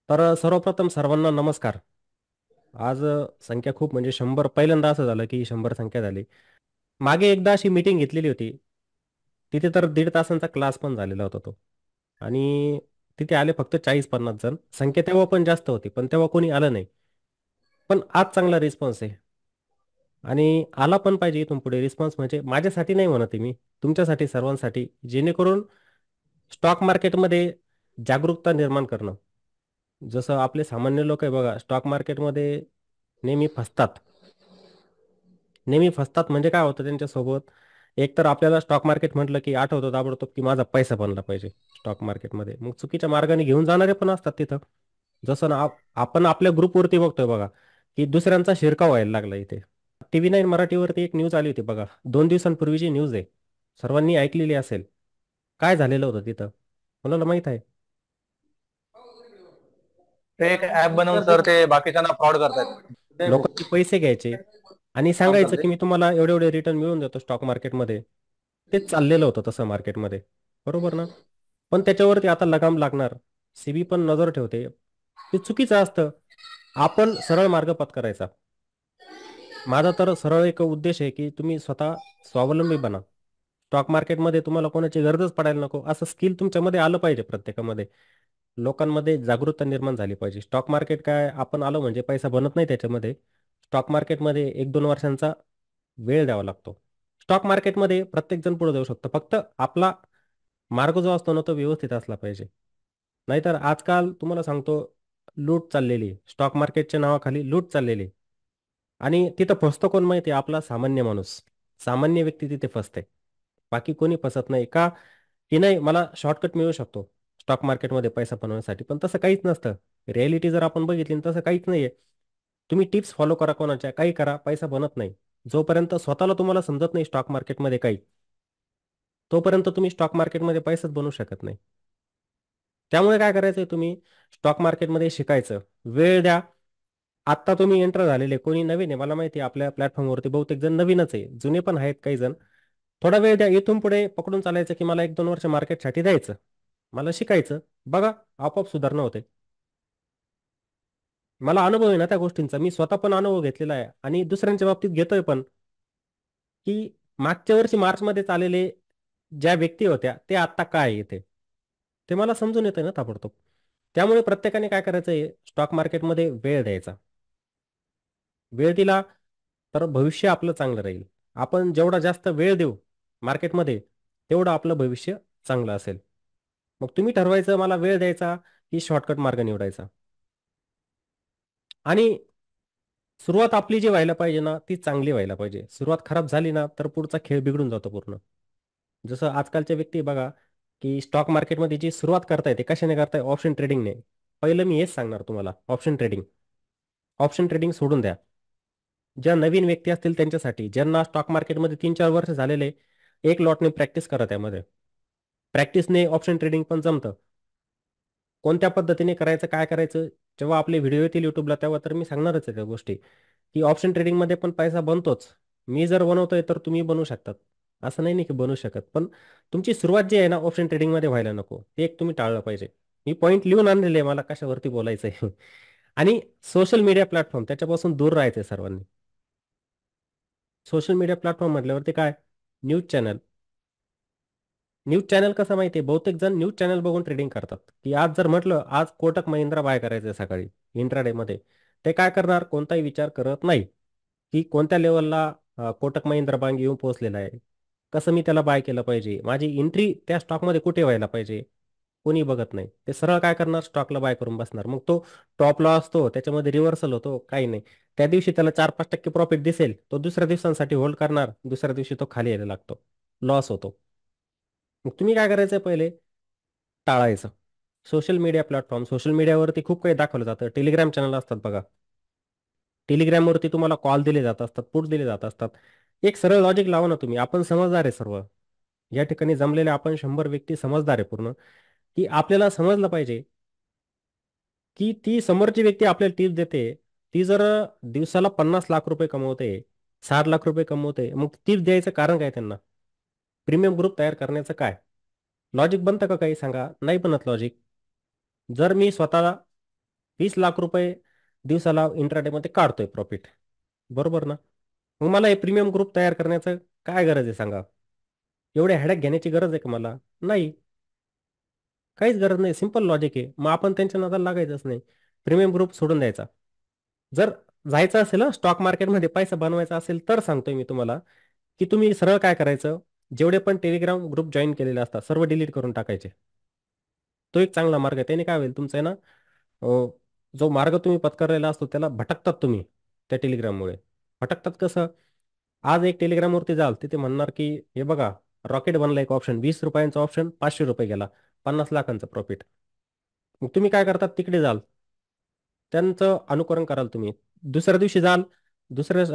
तर सर्वप्रथम सर्वांना नमस्कार. आज संख्या खूप म्हणजे 100 पहिल्यांदा असं झालं की 100 संख्या झाली. मागे एकदा अशी मीटिंग घेतलेली होती. तिथे तर 1.5 तासांचा क्लास पण झालेला होता तो. आणि तिथे आले फक्त 40-50 जण. संख्या तेव्हा पण जास्त होती, पण तेव्हा कोणी आलं नाही. पण आज चांगला रिस्पॉन्स आहे. आणि आला पण पाहिजे इथून पुढे रिस्पॉन्स म्हणजे माझ्यासाठी नाही म्हणत आहे मी, तुमच्यासाठी सर्वांसाठी, जेणेकरून स्टॉक मार्केटमध्ये जागरूकता निर्माण करणं. जसं आपले सामान्य लोक आहे बघा, स्टॉक मार्केटमध्ये नेहमी फसतात. नेहमी फसतात म्हणजे काय होतं त्यांच्यासोबत, एक तर आपल्याला स्टॉक मार्केट म्हटलं की आठवतं ताबडतोब की माझा पैसा बनला पाहिजे स्टॉक मार्केटमध्ये. मग चुकीच्या मार्गाने घेऊन जाणारे पण असतात तिथं. जसं ना आपण आपल्या ग्रुपवरती बघतोय बघा, की दुसऱ्यांचा शिरकाव व्हायला लागला इथे. TV9 मराठीवरती एक न्यूज आली होती बघा. 2 दिवसांपूर्वीची न्यूज आहे. सर्वांनी ऐकलेली असेल. काय झालेलं होतं तिथं? कोणाला माहित आहे? ते एक ऍप बनवून तर ते बाकीच्यांना फ्रॉड करतात. लोकांचे पैसे घ्यायचे आणि काम सांगायचं चालते. की मी तुम्हाला एवढे एवढे रिटर्न मिळवून देतो स्टॉक मार्केटमध्ये. तेच चाललेलं होतं तसं मार्केटमध्ये. बरोबर ना? पण त्याच्यावरती आता लगाम लागणार. सेबी पण नजर ठेवते. ते चुकीचं असतं. आपण सरळ मार्ग पत्करायचा. माझा तर सरळ एक उद्देश आहे की तुम्ही स्वतः स्वावलंबी बना. स्टॉक मार्केटमध्ये तुम्हाला कोणाची गरजच पडायला नको. असं स्किल तुमच्यामध्ये आलं पाहिजे प्रत्येकामध्ये. लोकांमध्ये जागरूकता निर्माण झाली पाहिजे. स्टॉक मार्केट काय आपण आलो म्हणजे पैसा बनत नाही त्याच्यामध्ये. स्टॉक मार्केटमध्ये 1-2 वर्षांचा वेळ द्यावा लागतो. स्टॉक मार्केटमध्ये प्रत्येकजण पुढे जाऊ शकतो. फक्त आपला मार्ग जो असतो ना तो व्यवस्थित असला पाहिजे. नाहीतर आजकाल तुम्हाला सांगतो लूट चाललेली आहे. स्टॉक मार्केटच्या नावाखाली लूट चाललेली आहे. आणि तिथं फसतो कोण माहिती आहे? आपला सामान्य माणूस. सामान्य व्यक्ती तिथे फसते. बाकी कोणी फसत नाही. का? की नाही मला शॉर्टकट मिळू शकतो स्टॉक मार्केटमध्ये पैसा बनवण्यासाठी. पण तसं काहीच नसतं. रिॲलिटी जर आपण बघितली तर तसं काहीच नाहीये. तुम्ही टिप्स फॉलो करा कोणाच्या, काही करा, पैसा बनत नाही. जोपर्यंत स्वतःला तुम्हाला समजत नाही स्टॉक मार्केटमध्ये काही, तोपर्यंत तुम्ही स्टॉक मार्केटमध्ये पैसाच बनवू शकत नाही. त्यामुळे काय करायचंय तुम्ही स्टॉक मार्केटमध्ये शिकायचं. वेळ द्या. आत्ता तुम्ही एंटर झालेले कोणी नवीन आहे मला माहिती आहे आपल्या प्लॅटफॉर्मवरती बहुतेक जण नवीनच आहे. जुने पण आहेत काही जण. थोडा वेळ द्या. इथून पुढे पकडून चालायचं की मला 1-2 वर्ष मार्केटसाठी द्यायचं. मला शिकायचं. बघा आपोआप सुधारणा होते. मला अनुभव आहे ना त्या गोष्टींचा. मी स्वतः पण अनुभव घेतलेला आहे आणि दुसऱ्यांच्या बाबतीत घेतोय पण, की मागच्या वर्षी मार्चमध्ये चाललेले ज्या व्यक्ती होत्या ते आत्ता काय आहे इथे. ते मला समजून येतंय ना ताबडतोब. त्यामुळे प्रत्येकाने काय करायचंय स्टॉक मार्केटमध्ये वेळ द्यायचा. वेळ दिला तर भविष्य आपलं चांगलं राहील. आपण जेवढा जास्त वेळ देऊ मार्केटमध्ये, तेवढं आपलं भविष्य चांगलं असेल. मग तुम्ही ठरवायचं मला वेळ द्यायचा की शॉर्टकट मार्ग निवडायचा. आणि सुरुवात आपली जी व्हायला पाहिजे ना, ती चांगली व्हायला पाहिजे. सुरुवात खराब झाली ना, तर पुढचा खेळ बिघडून जातो पूर्ण. जसं आजकालचे व्यक्ती बघा, की स्टॉक मार्केटमध्ये जी सुरुवात करताय ते कशाने करताय? ऑप्शन ट्रेडिंगने. पहिलं मी हेच सांगणार तुम्हाला ऑप्शन ट्रेडिंग. ऑप्शन ट्रेडिंग सोडून द्या. ज्या नवीन व्यक्ती असतील त्यांच्यासाठी, ज्यांना स्टॉक मार्केटमध्ये 3-4 वर्ष झालेले, एक लॉटने प्रॅक्टिस करा त्यामध्ये. प्रॅक्टिसने ऑप्शन ट्रेडिंग पण जमतं. कोणत्या पद्धतीने करायचं, काय करायचं? जेव्हा आपले व्हिडिओ येतील YouTubeला तेव्हा तर मी सांगणारच आहे त्या गोष्टी, की ऑप्शन ट्रेडिंगमध्ये पण पैसा बनतोच. मी जर बनवतोय तर तुम्ही बनवू शकतात. असं नाही की बनवू शकत. पण तुमची सुरुवात जी आहे ना ऑप्शन ट्रेडिंगमध्ये व्हायला नको. ते एक तुम्ही टाळलं पाहिजे. मी पॉइंट लिहून आणलेले आहे मला कशावरती बोलायचं आहे. आणि सोशल मीडिया प्लॅटफॉर्म त्याच्यापासून दूर राहायचं सर्वांनी. सोशल मीडिया प्लॅटफॉर्म म्हटल्यावरती काय? News channel. न्यूज चॅनल कसं माहिती आहे? बहुतेक जण न्यूज चॅनल बघून ट्रेडिंग करतात, की आज जर म्हटलं आज कोटक महिंद्रा बाय करायचं आहे सकाळी इंट्राडेमध्ये, ते काय करणार? कोणताही विचार करत नाही, की कोणत्या लेवलला कोटक महिंद्रा बँक येऊन पोहोचलेला आहे. कसं मी त्याला बाय केलं पाहिजे? माझी एंट्री त्या स्टॉकमध्ये कुठे व्हायला पाहिजे? कोणी बघत नाही. ते सरळ काय करणार? स्टॉकला बाय करून बसणार. मग तो टॉपला असतो, त्याच्यामध्ये रिव्हर्सल होतो, काही नाही. त्या दिवशी त्याला 4-5% प्रॉफिट दिसेल, तो दुसऱ्या दिवसांसाठी होल्ड करणार, दुसऱ्या दिवशी तो खाली यायला लागतो. लॉस होतो. मग तुम्ही काय करायचं पहिले? टाळायचं. सोशल मीडिया प्लॅटफॉर्म, सोशल मीडियावरती खूप काही दाखवलं जातं. टेलिग्राम चॅनल असतात बघा. टेलिग्रामवरती तुम्हाला कॉल दिले जात असतात, पुट दिले जात असतात. एक सरळ लॉजिक लावा ना तुम्ही. आपण समजदार आहे सर्व. या ठिकाणी जमलेले आपण 100 व्यक्ती समजदार आहे पूर्ण, की आपल्याला समजलं पाहिजे, की ती समोरची व्यक्ती आपल्याला टिप्स देते. ती जर दिवसाला 50 लाख रुपये कमवते, 60 लाख रुपये कमवते, मग टिप्स द्यायचं कारण काय त्यांना? प्रीमियम ग्रुप तयार करण्याचं काय? लॉजिक बनतं का काही सांगा? नाही बनत लॉजिक. जर मी स्वतःला 20 लाख रुपये दिवसाला इंट्राडेमध्ये काढतोय प्रॉफिट. बरोबर ना? मग मला हे प्रीमियम ग्रुप तयार करण्याचं काय गरज आहे सांगा? एवढे हेडॅक घेण्याची गरज आहे का मला? नाही, काहीच गरज नाही. सिंपल लॉजिक आहे. मग आपण त्यांच्या नादाला लागायचंच नाही. प्रीमियम ग्रुप सोडून द्यायचा. जर जायचं असेल ना स्टॉक मार्केटमध्ये पैसा बनवायचा असेल तर सांगतोय मी तुम्हाला, की तुम्ही सरळ काय करायचं, जेवढे पण टेलिग्राम ग्रुप जॉईन केलेले असतात सर्व डिलीट करून टाकायचे. तो एक चांगला मार्ग आहे. त्याने काय होईल तुमचं आहे ना, जो मार्ग तुम्ही पत्करलेला असतो त्याला भटकतात तुम्ही त्या टेलिग्राममुळे. भटकतात कसं? आज एक टेलिग्रामवरती जाल तिथे म्हणणार की हे बघा, रॉकेट बनला एक ऑप्शन, ₹20 ऑप्शन, ₹500 गेला, 50 लाखांचं प्रॉफिट. मग तुम्ही काय करतात, तिकडे जाल, त्यांचं अनुकरण कराल तुम्ही. दुसऱ्या दिवशी जाल दुसऱ्या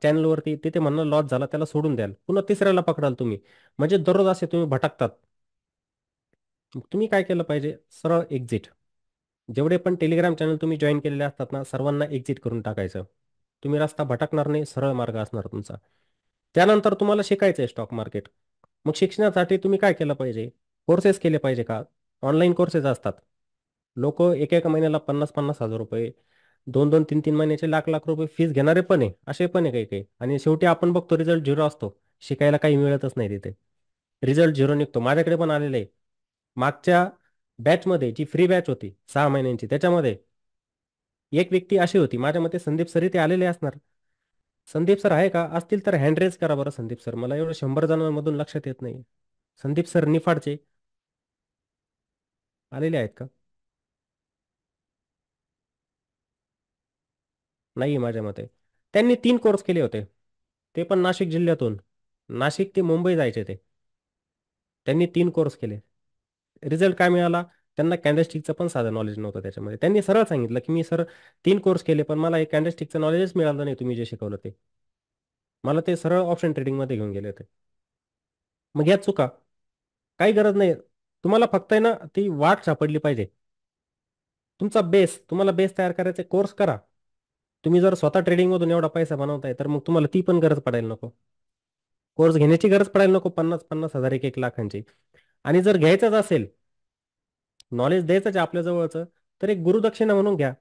चॅनलवरती, तिथे म्हणणं लॉस झाला, त्याला सोडून द्याल, पुन्हा तिसऱ्याला पकडाल तुम्ही. म्हणजे दररोज असे तुम्ही भटकतात. मग तुम्ही काय केलं पाहिजे, सरळ एक्झिट. जेवढे पण टेलिग्राम चॅनल तुम्ही जॉईन केलेले असतात ना, सर्वांना एक्झिट करून टाकायचं. तुम्ही रस्ता भटकणार नाही, सरळ मार्ग असणार तुमचा. त्यानंतर तुम्हाला शिकायचं आहे स्टॉक मार्केट. मग शिक्षणासाठी तुम्ही काय केलं पाहिजे, कोर्सेस केले पाहिजे का? ऑनलाईन कोर्सेस असतात. लोक एक एक महिन्याला 50-50 हजार रुपये, 2-2, 3-3 महिन्याचे लाख लाख रुपये फीस घेणारे पण आहे, असे पण आहे काही काही. आणि शेवटी आपण बघतो रिझल्ट झिरो असतो. शिकायला काही मिळतच नाही तिथे, रिझल्ट झिरो निघतो. माझ्याकडे पण आलेले आहे. मागच्या बॅचमध्ये जी फ्री बॅच होती 6 महिन्यांची, त्याच्यामध्ये एक व्यक्ती अशी होती, माझ्या मते संदीप सर ते आलेले असणार. संदीप सर आहे का? असतील तर हँड रेज करा बरं. संदीप सर, मला एवढं 100 जणांमधून लक्षात येत नाही. संदीप सर निफाडचे आलेले आहेत का? नाही माझ्या मते. त्यांनी 3 कोर्स केले होते, ते पण नाशिक जिल्ह्यातून. नाशिक ते मुंबई जायचे ते. त्यांनी 3 कोर्स केले. रिझल्ट काय मिळाला? त्यांना कॅन्डलस्टिकचं पण साधं नॉलेज नव्हतं त्याच्यामध्ये. त्यांनी सरळ सांगितलं की मी सर 3 कोर्स केले, पण मला एक कॅन्डलस्टिकचं नॉलेजच मिळालं नाही तुम्ही जे शिकवलं ते. मला ते सरळ ऑप्शन ट्रेडिंगमध्ये घेऊन गेले होते. मग या चुका, काही गरज नाही. तुम्हाला फक्त आहे ना ती वाट सापडली पाहिजे. तुमचा बेस, तुम्हाला बेस तयार करायचे, कोर्स करा. तुम्ही जर स्वतः ट्रेडिंगमधून एवढा पैसा बनवताय तर मग तुम्हाला ती पण गरज पडायला नको. कोर्स घेण्याची गरज पडायला नको, 50-50 हजार, 1-1 लाखांची. आणि जर घ्यायचंच असेल, नॉलेज द्यायचंच आहे आपल्या जवळचं, तर एक गुरुदक्षिणा म्हणून घ्या.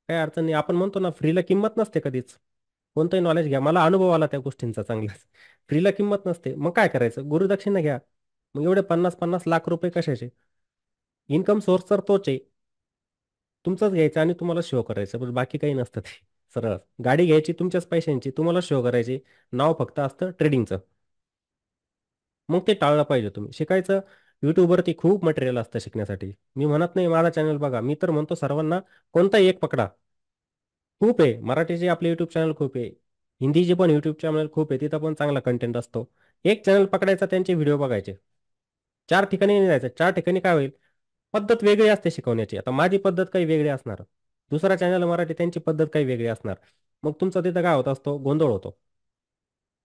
काही अडचण नाही. आपण म्हणतो ना, फ्रीला किंमत नसते कधीच. कोणतंही नॉलेज घ्या. मला अनुभव आला त्या गोष्टींचा चांगलाच. फ्रीला किंमत नसते. मग काय करायचं, गुरुदक्षिणा घ्या. मग एवढे 50-50 लाख रुपये कशाचे? इन्कम सोर्स तर तोच आहे. तुमचंच घ्यायचं आणि तुम्हाला शो करायचं, पण बाकी काही नसतं ते. सरळ गाडी घ्यायची तुमच्याच पैशांची, तुम्हाला शो करायची, नाव फक्त असतं ट्रेडिंगचं. मग ते टाळलं पाहिजे. तुम्ही शिकायचं, युट्यूबवरती खूप मटेरियल असतं शिकण्यासाठी. मी म्हणत नाही माझा चॅनल बघा, मी तर म्हणतो सर्वांना कोणताही एक पकडा. खूप आहे, मराठीचे आपले युट्यूब चॅनल खूप आहे, हिंदीचे पण युट्यूब चॅनल खूप आहे, तिथं पण चांगला कंटेंट असतो. एक चॅनल पकडायचा, त्यांचे व्हिडिओ बघायचे. 4 ठिकाणी नाही जायचं. 4 ठिकाणी काय होईल, पद्धत वेगळी असते शिकवण्याची. आता माझी पद्धत काही वेगळी असणार, दुसरा चॅनल मराठी त्यांची पद्धत काही वेगळी असणार. मग तुमचा तिथं काय होत असतो, गोंधळ होतो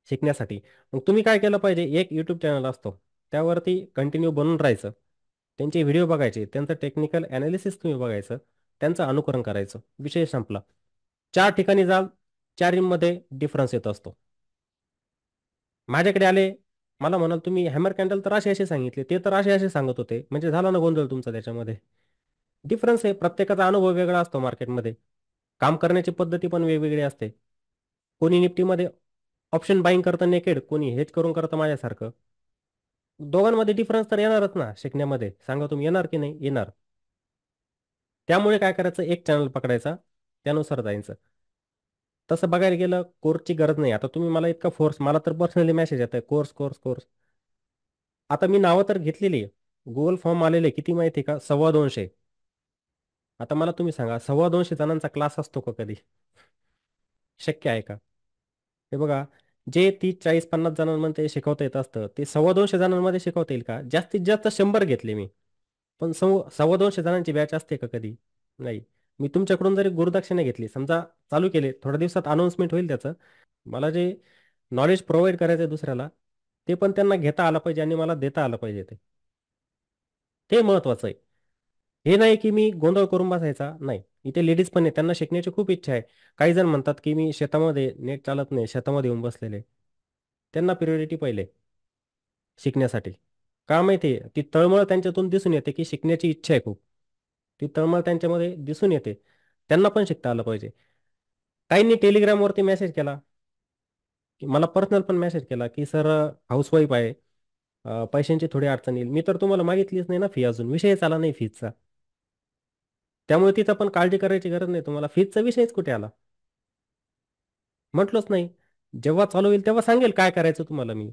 शिकण्यासाठी. मग तुम्ही काय केलं पाहिजे, एक यूट्यूब चॅनल असतो, त्यावरती कंटिन्यू बनून राहायचं. त्यांचे व्हिडिओ बघायचे, त्यांचं टेक्निकल ॲनालिसिस तुम्ही बघायचं, त्यांचं अनुकरण करायचं, विषय संपला. 4 ठिकाणी जाल, चारीमध्ये डिफरन्स येत असतो. माझ्याकडे आले, मला म्हणाल तुम्ही हॅमर कॅन्डल तर असे असे सांगितले, ते तर असे असे सांगत होते, म्हणजे झाला ना गोंधळ तुमचा त्याच्यामध्ये. डिफरन्स आहे, प्रत्येकाचा अनुभव वेगळा असतो मार्केटमध्ये. काम करण्याची पद्धती पण वेगवेगळी असते. कोणी निफ्टीमध्ये ऑप्शन बाईंग करतं नेकेड, कोणी हेज करून करतं माझ्यासारखं. दोघांमध्ये डिफरन्स तर येणारच ना शिकण्यामध्ये. सांगा तुम्ही, येणार की नाही? येणार. त्यामुळे काय करायचं, एक चॅनल पकडायचा, त्यानुसार जायचं. तसं बघायला गेलं, कोर्सची गरज नाही. आता तुम्ही मला इतका फोर्स, मला तर पर्सनली मेसेज येत आहे, कोर्स कोर्स कोर्स. आता मी नावं तर घेतलेली आहे, गुगल फॉर्म आलेले किती माहिती आहे का, 250. आता मला तुम्ही सांगा, 250 जणांचा क्लास असतो का कधी? शक्य आहे का? हे बघा, जे 30-40-50 जणांमध्ये शिकवता येत असतं, ते 250 जणांमध्ये शिकवता येईल का? जास्तीत जास्त 100 घेतले मी, पण 250 जणांची बॅच असते का कधी? नाही. मी तुमच्याकडून जरी गुरुदक्षिणा घेतली, समजा चालू केले, थोड्या दिवसात अनाऊन्समेंट होईल त्याचं. मला जे नॉलेज प्रोव्हाइड करायचं आहे दुसऱ्याला, ते पण त्यांना घेता आलं पाहिजे आणि मला देता आलं पाहिजे. ते महत्वाचं आहे. हे नाही की मी गोंधळ करून बसायचा नाही. इथे लेडीज पण आहे, त्यांना शिकण्याची खूप इच्छा आहे. काही जण म्हणतात की मी शेतामध्ये, नेट चालत नाही, शेतामध्ये येऊन बसलेले. त्यांना प्रियोरिटी पहिले शिकण्यासाठी. का माहिती आहे, ती तळमळ त्यांच्यातून दिसून येते की शिकण्याची इच्छा आहे खूप. ती तळमळ त्यांच्यामध्ये दिसून येते. त्यांना पण शिकता आलं पाहिजे. काहींनी टेलिग्रामवरती मेसेज केला, की मला पर्सनल पण मेसेज केला, की सर हाऊसवाईफ आहे, पैशांची थोडी अडचण येईल. मी तर तुम्हाला मागितलीच नाही ना फी अजून. विषयच आला नाही फीजचा. त्यामुळे तिथं पण काळजी करायची गरज नाही तुम्हाला. फीजचा विषयच कुठे आला? म्हटलंच नाही. जेव्हा चालू होईल तेव्हा सांगेल काय करायचं तुम्हाला मी.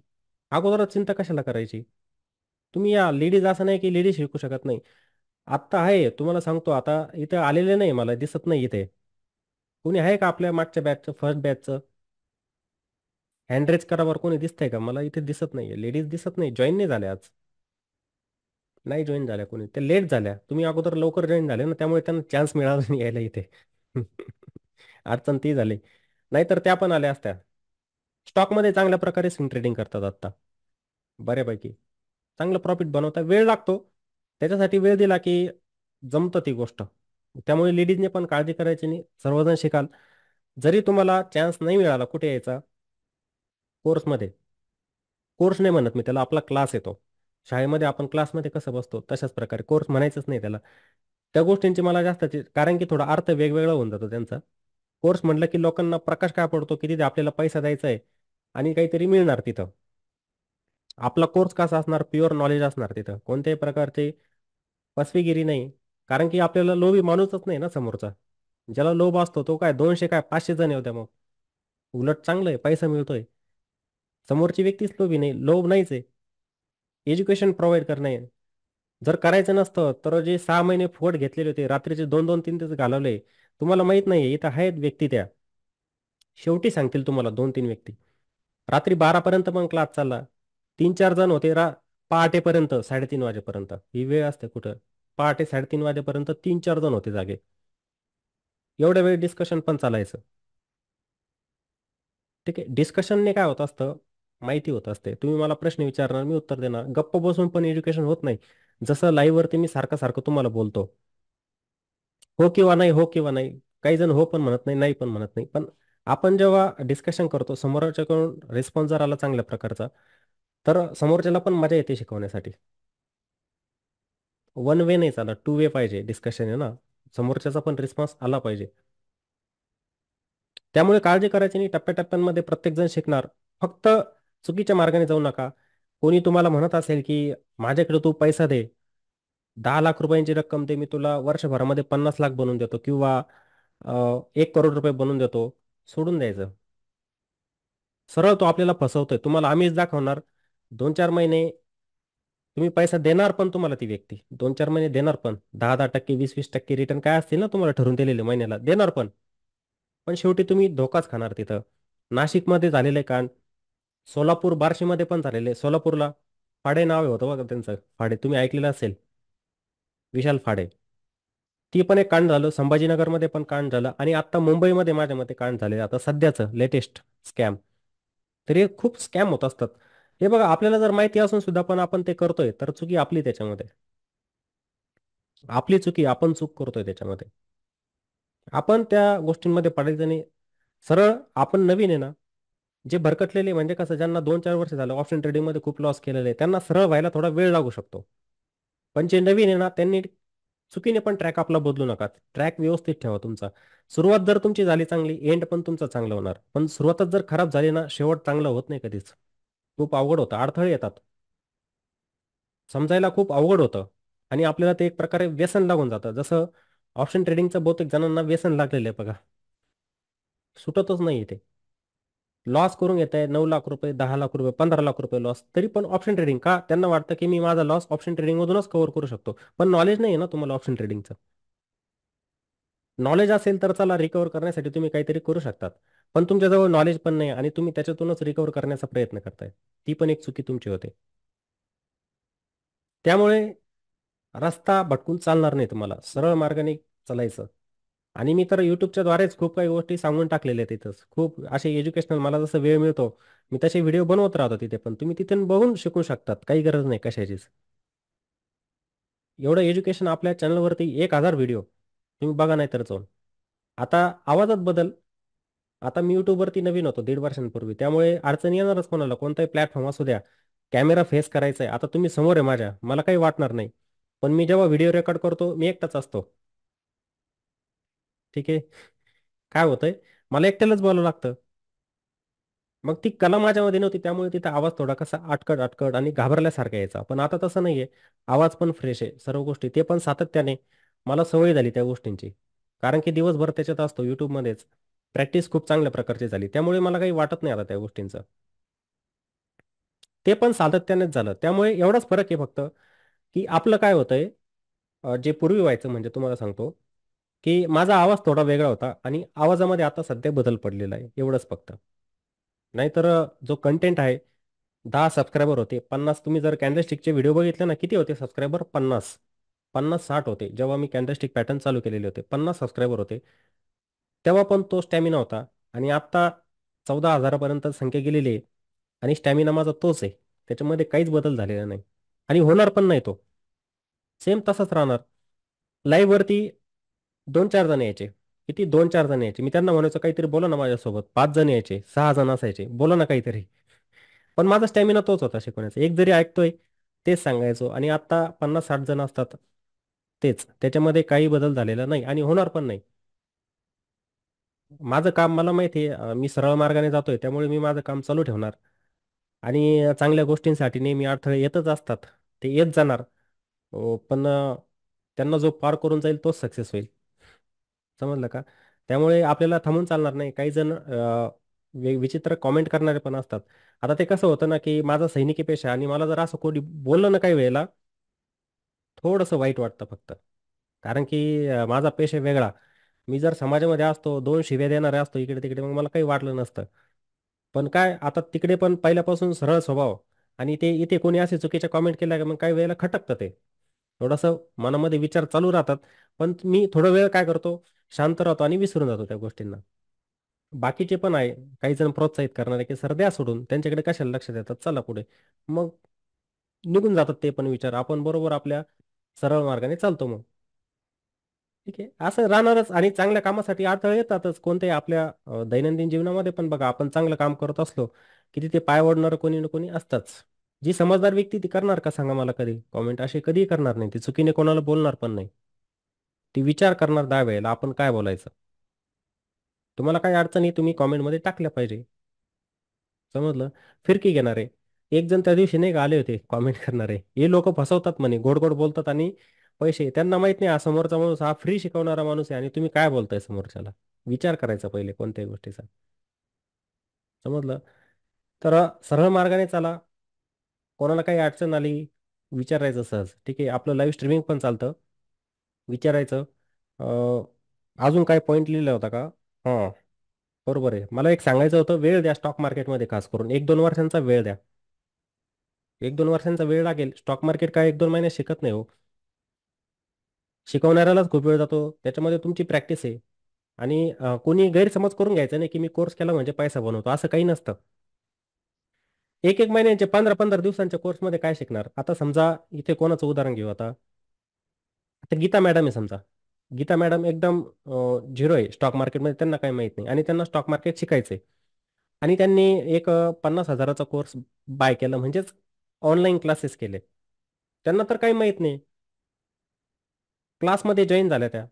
अगोदरच चिंता कशाला करायची? तुम्ही या लेडीज असं नाही की लेडीज शिकू शकत नाही. आत्ता आहे तुम्हाला सांगतो आता इथं आलेले नाही मला दिसत नाही इथे. कोणी आहे का आपल्या मागच्या बॅचचं फर्स्ट बॅचचं? हँड रेज करा बरं कोणी दिसतंय का? मला इथे दिसत नाहीये. लेडीज दिसत नाही. जॉईन नाही झाल्या आज. नाही जॉईन झाल्या कोणी. ते लेट झाल्या. तुम्ही अगोदर लवकर जॉईन झाले ना त्यामुळे त्यांना चान्स मिळाला नाही यायला इथे. अडचण ती झाली. नाहीतर त्या पण आल्या असत्या. स्टॉकमध्ये चांगल्या प्रकारे स्विंग ट्रेडिंग करतात आत्ता. बऱ्यापैकी. चांगलं प्रॉफिट बनवता. वेळ लागतो. त्याच्यासाठी वेळ दिला की जमतं ती गोष्ट. त्यामुळे लेडीजने पण काळजी करायची नाही. सर्वजण शिकाल. जरी तुम्हाला चान्स नाही मिळाला कुठे यायचा कोर्समध्ये. कोर्स नाही म्हणत मी त्याला आपला क्लास येतो. शाळेमध्ये आपण क्लासमध्ये कसं बसतो तशाच प्रकारे कोर्स म्हणायचंच नाही त्याला. त्या गोष्टींची मला जास्त कारण की थोडा अर्थ वेगवेगळा होऊन जातो त्यांचा. कोर्स म्हटलं की लोकांना प्रकाश काय पडतो की तिथे आपल्याला पैसा द्यायचा आहे आणि काहीतरी मिळणार तिथं. आपला कोर्स कसा असणार प्युअर नॉलेज असणार तिथं कोणत्याही प्रकारचे फसवेगिरी नाही. कारण की आपल्याला लोभी माणूसच नाही ना समोरचा. ज्याला लोभ असतो तो काय 200 काय 500 जण येऊ द्या मग. उलट चांगलं आहे पैसा मिळतोय. समोरची व्यक्तीच लोभी नाही. लोभ नाहीच आहे. एज्युकेशन प्रोव्हाइड करणं आहे. जर करायचं नसतं तर जे 6 महिने फुकट घेतलेले होते रात्रीचे 2-2 3 तास घालवले. तुम्हाला माहित नाही इथं आहेत व्यक्ती त्या. शेवटी सांगतील तुम्हाला 2-3 व्यक्ती. रात्री 12 पर्यंत पण क्लास चालला. 3-4 जण होते पहाटेपर्यंत 3:30 वाजेपर्यंत. ही वेळ असते कुठं? पहाटे 3:30 वाजेपर्यंत 3-4 जण होते जागे. एवढ्या वेळ डिस्कशन पण चालायचं. ठीक आहे. डिस्कशनने काय होत असतं? माहिती होत असते. तुम्ही मला प्रश्न विचारणार, मी उत्तर देणार. गप्प बसून पण एज्युकेशन होत नाही. जसं लाईव्हवरती मी सारखं तुम्हाला बोलतो. हो किंवा नाही, हो किंवा नाही. काही जण हो पण म्हणत नाही, नाही पण म्हणत नाही. पण आपण जेव्हा डिस्कशन करतो, समोरच्याकडून रिस्पॉन्स जर आला चांगल्या प्रकारचा, तर समोरच्याला पण मजा येते शिकवण्यासाठी. वन वे नाही चालत, टू वे पाहिजे डिस्कशन आहे ना. समोरच्याचा पण रिस्पॉन्स आला पाहिजे. त्यामुळे काळजी करायची नाही. टप्प्याटप्प्यांमध्ये प्रत्येकजण शिकणार. फक्त चुकीच्या मार्गाने जाऊ नका. कोणी तुम्हाला म्हणत असेल, की माझ्याकडे तू पैसा दे. 10 लाख रुपयांची रक्कम दे, मी तुला वर्षभरामध्ये 50 लाख बनवून देतो किंवा 1 करोड रुपये बनवून देतो. सोडून द्यायचं. सरळ तो आपल्याला फसवतोय. तुम्हाला आम्हीच दाखवणार. 2-4 महिने तुम्ही पैसा देणार पण तुम्हाला ती व्यक्ती. 2-4 महिने देणार पण. 10-10% 20-20% रिटर्न काय असतील ना तुम्हाला ठरवून दिलेले महिन्याला देणार पण. पण शेवटी तुम्ही धोकाच खाणार तिथं. नाशिकमध्ये झालेलं आहे कांड. सोलापूर बार्शीमध्ये पण झालेलं आहे. सोलापूरला फाडे नाव होतं बघा त्यांचं. फाडे तुम्ही ऐकलेलं असेल. विशाल फाडे. ती पण एक कांड झालं. संभाजीनगरमध्ये पण कांड झालं आणि आता मुंबईमध्ये माझ्या मते कांड झाले. आता सध्याचं लेटेस्ट स्कॅम. तर हे खूप स्कॅम होत असतात. हे बघा आपल्याला जर माहिती असून सुद्धा पण आपण ते करतोय तर चुकी आपली त्याच्यामध्ये. आपली चुकी आपण चूक करतोय त्याच्यामध्ये. आपण त्या गोष्टींमध्ये पडायचं नाही. सरळ आपण नवीन आहे ना. जे भरकटलेले म्हणजे कसं ज्यांना 2-4 वर्ष झालं ऑप्शन ट्रेडिंगमध्ये खूप लॉस केलेले आहे त्यांना सरळ व्हायला थोडा वेळ लागू शकतो. पण जे नवीन आहे ना त्यांनी चुकीने पण ट्रॅक आपला बदलू नका. ट्रॅक व्यवस्थित ठेवा तुमचा. सुरुवात जर तुमची झाली चांगली एंड पण तुमचं चांगलं होणार. पण सुरुवातच जर खराब झाली ना शेवट चांगलं होत नाही कधीच. खूप अवघड होतं. अडथळे येतात. समजायला खूप अवघड होतं आणि आपल्याला ते एक प्रकारे व्यसन लागून जातं. जसं ऑप्शन ट्रेडिंगचं बहुतेक जणांना व्यसन लागलेलं आहे बघा. सुटतच नाही ते. लॉस करून घेत आहे 9 लाख रुपये 10 लाख रुपये 15 लाख रुपये लॉस तरी पण ऑप्शन ट्रेडिंग का त्यांना वाटतं की मी माझा लॉस ऑप्शन ट्रेडिंग मधूनच कव्हर करू शकतो पण नॉलेज नाही आहे ना तुम्हाला ऑप्शन ट्रेडिंगचं. नॉलेज असेल तर चला रिकव्हर करण्यासाठी तुम्ही काहीतरी करू शकतात. पण तुमच्याजवळ नॉलेज पण नाही आणि तुम्ही त्याच्यातूनच रिकव्हर करण्याचा प्रयत्न करताय. ती पण एक चुकी तुमची होते. त्यामुळे रस्ता भटकून चालणार नाही तुम्हाला. सरळ मार्गाने चालायचं. आणि मी तर YouTubeच्या द्वारेच खूप काही गोष्टी सांगून टाकलेल्या आहेत तिथंच. खूप असे एज्युकेशनल मला जसं वेळ मिळतो, मी तसे व्हिडिओ बनवत राहतो तिथे पण. तुम्ही तिथून बघून शिकू शकतात. काही गरज नाही कशाचीच. एवढं एज्युकेशन आपल्या चॅनलवरती 1000 व्हिडिओ. तुम्ही बघा नाहीतर जाऊन. आता आवाजात बदल. आता मी YouTubeवरती नवीन होतो 1.5 वर्षांपूर्वी. त्यामुळे अडचण येणारच कोणाला. कोणताही प्लॅटफॉर्म असू द्या. कॅमेरा फेस करायचा आहे. आता तुम्ही समोर आहे माझ्या. मला काही वाटणार नाही. पण मी जेव्हा व्हिडिओ रेकॉर्ड करतो, मी एकटाच असतो. ठीक आहे. काय होतंय, मला एकट्यालाच बोलावं लागतं. मग ती कला माझ्यामध्ये नव्हती, त्यामुळे तिथं आवाज थोडा कसा अटकट अटकट आणि घाबरल्यासारखा यायचा. पण आता तसं नाहीये. आवाज पण फ्रेश आहे, सर्व गोष्टी ते पण सातत्याने. मला सवय झाली त्या गोष्टींची. कारण की दिवसभर त्याच्यात असतो YouTubeमध्येच. प्रॅक्टिस खूप चांगल्या प्रकारची झाली. त्यामुळे मला काही वाटत नाही आता त्या गोष्टींचं. ते पण सातत्यानेच झालं. त्यामुळे एवढाच फरक आहे फक्त, की आपलं काय होतंय, जे पूर्वी व्हायचं म्हणजे तुम्हाला सांगतो, की माझा आवाज थोडा वेगळा होता आणि आवाजामध्ये आता सध्या बदल पडलेला आहे, एवढंच फक्त. नाहीतर जो कंटेंट आहे, 10 सबस्क्रायबर होते, 50 तुम्ही जर कॅन्डलस्टिकचे व्हिडिओ बघितले ना, किती होते सबस्क्रायबर? 50. 50-60 होते. जेव्हा मी कॅन्डलस्टिक पॅटर्न चालू केलेले होते, 50 सबस्क्रायबर होते. तेव्हा पण तो स्टॅमिना होता आणि आत्ता 14,000 पर्यंत संख्या गेलेली आहे आणि स्टॅमिना माझा तोच आहे. त्याच्यामध्ये काहीच बदल झालेला नाही आणि होणार पण नाही तो. सेम तसाच राहणार. लाईव्हवरती 2-4 जण यायचे. किती 2-4 जण यायचे. मी त्यांना म्हणायचो, "काहीतरी बोला ना माझ्यासोबत." 5 जण यायचे, 6 जण असायचे. "बोला ना काहीतरी." पण माझा स्टॅमिना तोच होता शिकवण्याचा. एक जरी ऐकतोय, तेच सांगायचो आणि आता 50-60 जण असतात, तेच. त्याच्यामध्ये काही बदल झालेला नाही आणि होणार पण नाही. माझं काम मला माहिती आहे, मी सरळ मार्गाने जातोय, त्यामुळे मी माझं काम चालू ठेवणार आणि चांगल्या गोष्टींसाठी नेहमी अडथळे येतच असतात. ते येत जाणार. पण त्यांना जो पार करून जाईल तोच सक्सेस होईल. समजलं का? त्यामुळे आपल्याला थांबून चालणार नाही. काही जण विचित्र कॉमेंट करणारे पण असतात. आता ते कसं होतं ना, की माझा सैनिकी पेशा आहे आणि मला जर असं कोणी बोललं ना काही वेळेला, थोडंसं वाईट वाटतं फक्त. कारण की माझा पेशा वेगळा. मी जर समाजामध्ये असतो, 2 शिव्या देणारे असतो इकडे-तिकडे, मग मला काही वाटलं नसतं. पण काय आता तिकडे पण पहिल्यापासून सरळ स्वभाव आणि ते इथे कोणी असे चुकीचे कॉमेंट केल्या, की मग काही वेळेला खटकतं ते. थोडंसं मनामध्ये विचार चालू राहतात. पण मी थोडा वेळ काय करतो, शांत राहतो आणि विसरून जातो त्या गोष्टींना. बाकीचे पण आहे. काही जण प्रोत्साहित करणारे, की "सर द्या सोडून. त्यांच्याकडे कशाला लक्ष देतात? चला पुढे." मग निघून जातात ते पण विचार. आपण बरोबर आपल्या सरळ मार्गाने चालतो मग. ठीक आहे. असं राहणारच आणि चांगल्या कामासाठी अडथळे येतातच. कोणत्याही आपल्या दैनंदिन जीवनामध्ये पण बघा, आपण चांगलं काम करत असलो, की तिथे पाय ओढणारं कोणी ना कोणी असतंच. जी समजदार व्यक्ती ती करणार का सांगा मला कधी? कॉमेंट अशी कधीही करणार नाही. ती चुकीने कोणाला बोलणार पण नाही. ती विचार करणार 10 वेळेला आपण काय बोलायचं. तुम्हाला काही अडचणी तुम्ही कॉमेंटमध्ये टाकल्या पाहिजे. समजलं? फिरकी घेणारे. एक जण त्या दिवशी नाही का आले होते कॉमेंट करणारे. हे लोकं फसवतात म्हणे, गोड-गोड बोलतात आणि पैसे त्यांना माहीत नाही हा समोरचा माणूस हा फ्री शिकवणारा माणूस आहे आणि तुम्ही काय बोलताय समोरच्याला. विचार करायचा पहिले कोणत्याही गोष्टीचा. समजलं? तर सरळ मार्गाने चाला. कोणाला काही अडचण आली, विचारायचं सहज. ठीक आहे. आपलं लाईव्ह स्ट्रीमिंग पण चालतं. विचारायचं. अ, अजून काय पॉइंट लिहिला होता का? हां, बरोबर आहे. मला एक सांगायचं होतं, वेळ द्या स्टॉक मार्केटमध्ये खास करून. 1-2 वर्षांचा वेळ द्या. 1-2 वर्षांचा वेळ लागेल. स्टॉक मार्केट काय 1-2 महिन्यात शिकत नाही हो. शिकवणाऱ्यालाच खूप वेळ जातो. त्याच्यामध्ये तुमची प्रॅक्टिस आहे आणि कोणी गैरसमज करून घ्यायचा नाही, की मी कोर्स केला म्हणजे पैसा बनवतो. असं काही नसतं. 1-1 महिन्यांचे 15-15 दिवसांच्या कोर्समध्ये काय शिकणार? आता समजा इथे कोणाचं उदाहरण घेऊ आता. आता गीता मॅडम आहे समजा. गीता मॅडम एकदम झिरो आहे स्टॉक मार्केटमध्ये त्यांना काही माहीत नाही आणि त्यांना स्टॉक मार्केट शिकायचं आहे आणि त्यांनी एक 50,000चा कोर्स बाय केला म्हणजेच ऑनलाईन क्लासेस केले. त्यांना तर काही माहीत नाही. क्लासमध्ये जॉइन झाल्या त्या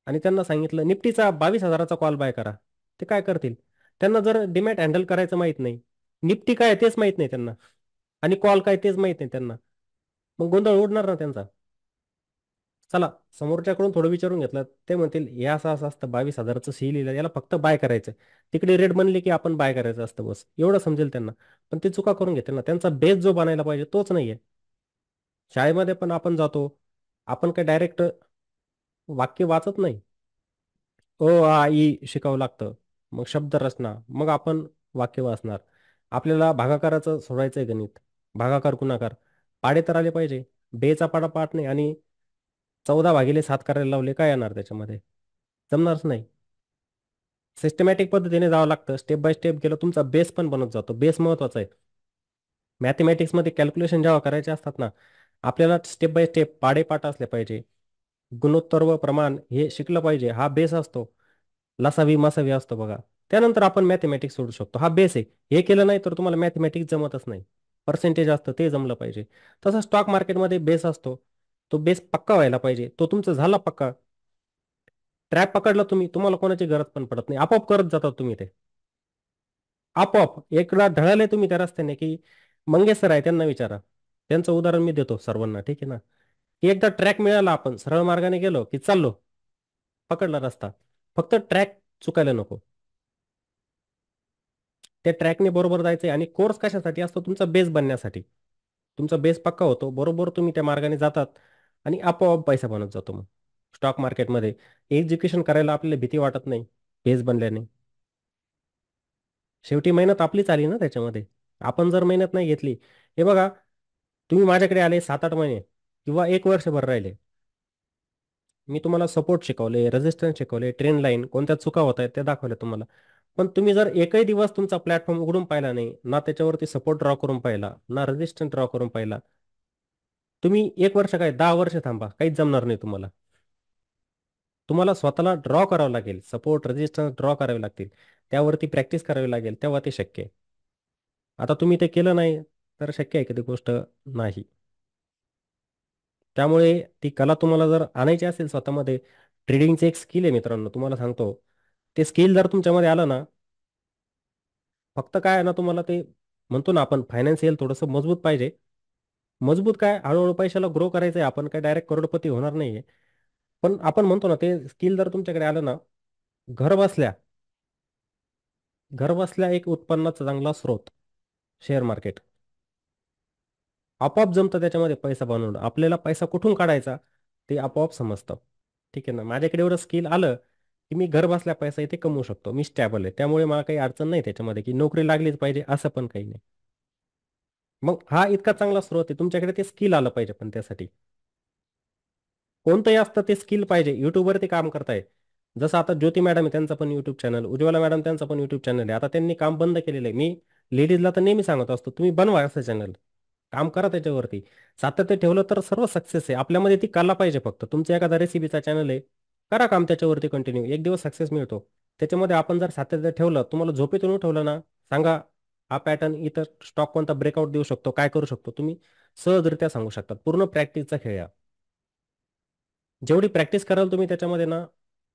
आणि त्यांना सांगितलं निफ्टीचा 22,000चा कॉल बाय करा. ते काय करतील? त्यांना जर डीमॅट हँडल करायचं माहीत नाही. निफ्टी काय आहे तेच माहीत नाही त्यांना आणि कॉल काय तेच माहीत नाही त्यांना. मग गोंधळ उडणार ना त्यांचा. चला समोरच्याकडून थोडं विचारून घेतलं. ते म्हणतील हे असं-असं असतं 22,000चं सी लिहिलं याला फक्त बाय करायचं. तिकडे रेट बनले की आपण बाय करायचं असतं बस. एवढं समजेल त्यांना. पण ते चुका करून घेतील ना. त्यांचा बेस जो बनायला पाहिजे तोच नाहीये. शाळेमध्ये पण आपण जातो. आपण काय डायरेक्ट वाक्य वाचत नाही. अ, आ, इ शिकावं लागतं. मग शब्दरचना. मग आपण वाक्य वाचणार. आपल्याला भागाकाराचं सोडवायचंय गणित. भागाकार, गुणाकार. पाढे तर आले पाहिजे. बेचा पाढा पाठ नाही आणि 14/7 करायला लावले काय येणार त्याच्यामध्ये? जमणारच नाही. सिस्टमॅटिक पद्धतीने जावं लागतं. स्टेप बाय स्टेप गेलं तुमचा बेस पण बनत जातो. बेस महत्त्वाचा आहे. मॅथेमॅटिक्समध्ये कॅल्क्युलेशन जेव्हा करायचे असतात ना, आपल्याला स्टेप बाय स्टेप पाढे-पाठ असले पाहिजे. गुणोत्तर व प्रमाण हे शिकलं पाहिजे. हा बेस असतो. लसावी-मसावी असतो बघा. त्यानंतर आपण मॅथेमॅटिक्स सोडू शकतो. हा बेस आहे. हे केलं नाही तर तुम्हाला मॅथेमॅटिक्स जमतच नाही. पर्सेंटेज असतं ते जमलं पाहिजे. तसं स्टॉक मार्केटमध्ये बेस असतो. तो बेस पक्का व्हायला पाहिजे. तो तुमचा झाला पक्का ट्रॅप पकडला तुम्ही, तुम्हाला कोणाची गरज पण पडत नाही, आपोआप करत जातात तुम्ही ते. आपोआप एकदा ढळाले तुम्ही त्या रस्त्याने, की मंगेश सर आहे त्यांना विचारा, त्यांचं उदाहरण मी देतो सर्वांना, ठीक आहे ना. की एकदा ट्रॅक मिळाला, आपण सरळ मार्गाने गेलो की चाललो, पकडला रस्ता, फक्त ट्रॅक चुकायला नको. त्या ट्रॅकने बरोबर जायचंय. आणि कोर्स कशासाठी असतो? तुमचा बेस बनण्यासाठी. तुमचा बेस पक्का होतो, बरोबर तुम्ही त्या मार्गाने जातात आणि आपोआप पैसा बनत जातो. मग स्टॉक मार्केटमध्ये एज्युकेशन करायला आपल्याला भीती वाटत नाही, बेस बनल्याने. शेवटी मेहनत आपलीच आली ना त्याच्यामध्ये. आपण जर मेहनत नाही घेतली, हे बघा, तुम्ही माझ्याकडे आले 7-8 महिने किंवा 1 वर्षभर राहिले, मी तुम्हाला सपोर्ट शिकवले, रेजिस्टन्स शिकवले, ट्रेंड लाईन कोणत्या चुका होत आहेत त्या दाखवल्या तुम्हाला. पण तुम्ही जर एकही दिवस तुमचा प्लॅटफॉर्म उघडून पाहिला नाही, ना त्याच्यावरती सपोर्ट ड्रॉ करून पाहिला, ना रेजिस्टन्स ड्रॉ करून पाहिला, तुम्ही 1 वर्ष काय 10 वर्ष थांबा, काहीच जमणार नाही तुम्हाला. तुम्हाला स्वतःला ड्रॉ करावं लागेल, सपोर्ट रेजिस्टन्स ड्रॉ करावे लागतील, त्यावरती प्रॅक्टिस करावी लागेल, तेव्हा ते शक्य आहे. आता तुम्ही ते केलं नाही तर शक्य आहे की ती गोष्ट नाही. त्यामुळे ती कला तुम्हाला जर आणायची असेल स्वतःमध्ये, ट्रेडिंगचे एक स्किल आहे मित्रांनो, तुम्हाला सांगतो. ते स्किल जर तुमच्यामध्ये आलं ना, फक्त काय आहे ना, तुम्हाला ते म्हणतो ना आपण, फायनान्शियल थोडंसं मजबूत पाहिजे. मजबूत काय, हळूहळू पैशाला ग्रो करायचं आहे, आपण काय डायरेक्ट करोडपती होणार नाहीये. पण आपण म्हणतो ना, ते स्किल जर तुमच्याकडे आलं ना, घर बसल्या घर बसल्या एक उत्पन्नाचा चांगला स्रोत, शेअर मार्केट आपोआप जमतं त्याच्यामध्ये पैसा बनवणं. आपल्याला पैसा कुठून काढायचा ते आपोआप समजतं. ठीक आहे ना. माझ्याकडे एवढं स्किल आलं, की मी घर बसल्या पैसा इथे कमवू शकतो. मी स्टॅबल आहे. त्यामुळे मला काही अडचण नाही त्याच्यामध्ये, की नोकरी लागलीच पाहिजे असं पण काही नाही. मग हा इतका चांगला स्रोत आहे. तुमच्याकडे ते स्किल आलं पाहिजे पण त्यासाठी. कोणतंही असतं ते स्किल पाहिजे. YouTubeवरती काम करताय. जसं आता ज्योती मॅडम आहे, त्यांचा पण YouTube चॅनल, उज्ज्वला मॅडम त्यांचा पण YouTube चॅनल आहे. आता त्यांनी काम बंद केलेलं आहे. मी लेडीजला तर नेहमी सांगत असतो, तुम्ही बनवा असं चॅनल. काम करा त्याच्यावरती. सातत्य ठेवलं तर सर्व सक्सेस आहे. आपल्यामध्ये ती कला पाहिजे फक्त. तुमचा एखादा रेसिपीचा चॅनल आहे, करा काम त्याच्यावरती कंटिन्यू. एक दिवस सक्सेस मिळतो. त्याच्यामध्ये आपण जर सातत्य ठेवलं, तुम्हाला झोपेतून उठवलं ना, सांगा हा पॅटर्न इथं स्टॉक कोणता ब्रेकआउट देऊ शकतो, काय करू शकतो, तुम्ही सहजरित्या सांगू शकतात. पूर्ण प्रॅक्टिसचा खेळ आहे. जेवढी प्रॅक्टिस कराल तुम्ही त्याच्यामध्ये ना,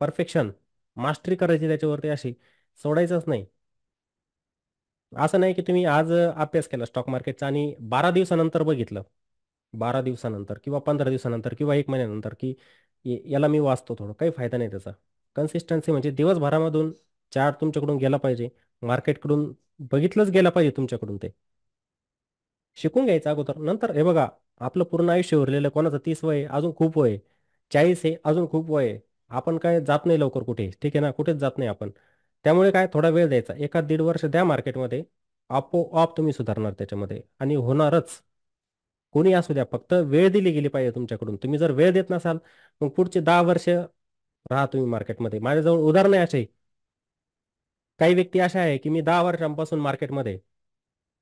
परफेक्शन, मास्टरी करायची त्याच्यावरती अशी, सोडायचंच नाही. असं नाही की तुम्ही आज अभ्यास केला स्टॉक मार्केटचा आणि 12 दिवसानंतर बघितलं, 12 दिवसानंतर किंवा 15 दिवसानंतर किंवा 1 महिन्यानंतर, की याला मी वाचतो थोडं, काही फायदा नाही त्याचा. कन्सिस्टन्सी म्हणजे दिवसभरामधून चार्ट तुमच्याकडून गेला पाहिजे, मार्केटकडून बघितलंच गेला पाहिजे तुमच्याकडून ते. शिकून घ्यायचं अगोदर, नंतर हे बघा, आपलं पूर्ण आयुष्य उरलेलं, कोणाचं 30 वय आहे, अजून खूप वय आहे, 40 आहे, अजून खूप वय आहे. आपण काय जात नाही लवकर कुठे, ठीक आहे ना, कुठेच जात नाही आपण. त्यामुळे काय, थोडा वेळ द्यायचा, 1-1.5 वर्ष द्या मार्केटमध्ये, आपोआप तुम्ही सुधारणार त्याच्यामध्ये आणि होणारच. कोणी असू द्या, फक्त वेळ दिली गेली पाहिजे तुमच्याकडून. तुम्ही जर वेळ देत नसाल, मग पुढचे 10 वर्ष राहा तुम्ही मार्केटमध्ये. माझ्याजवळ उदाहरण आहे असे, काही व्यक्ती अशा आहे की मी 10 वर्षांपासून मार्केटमध्ये आहे.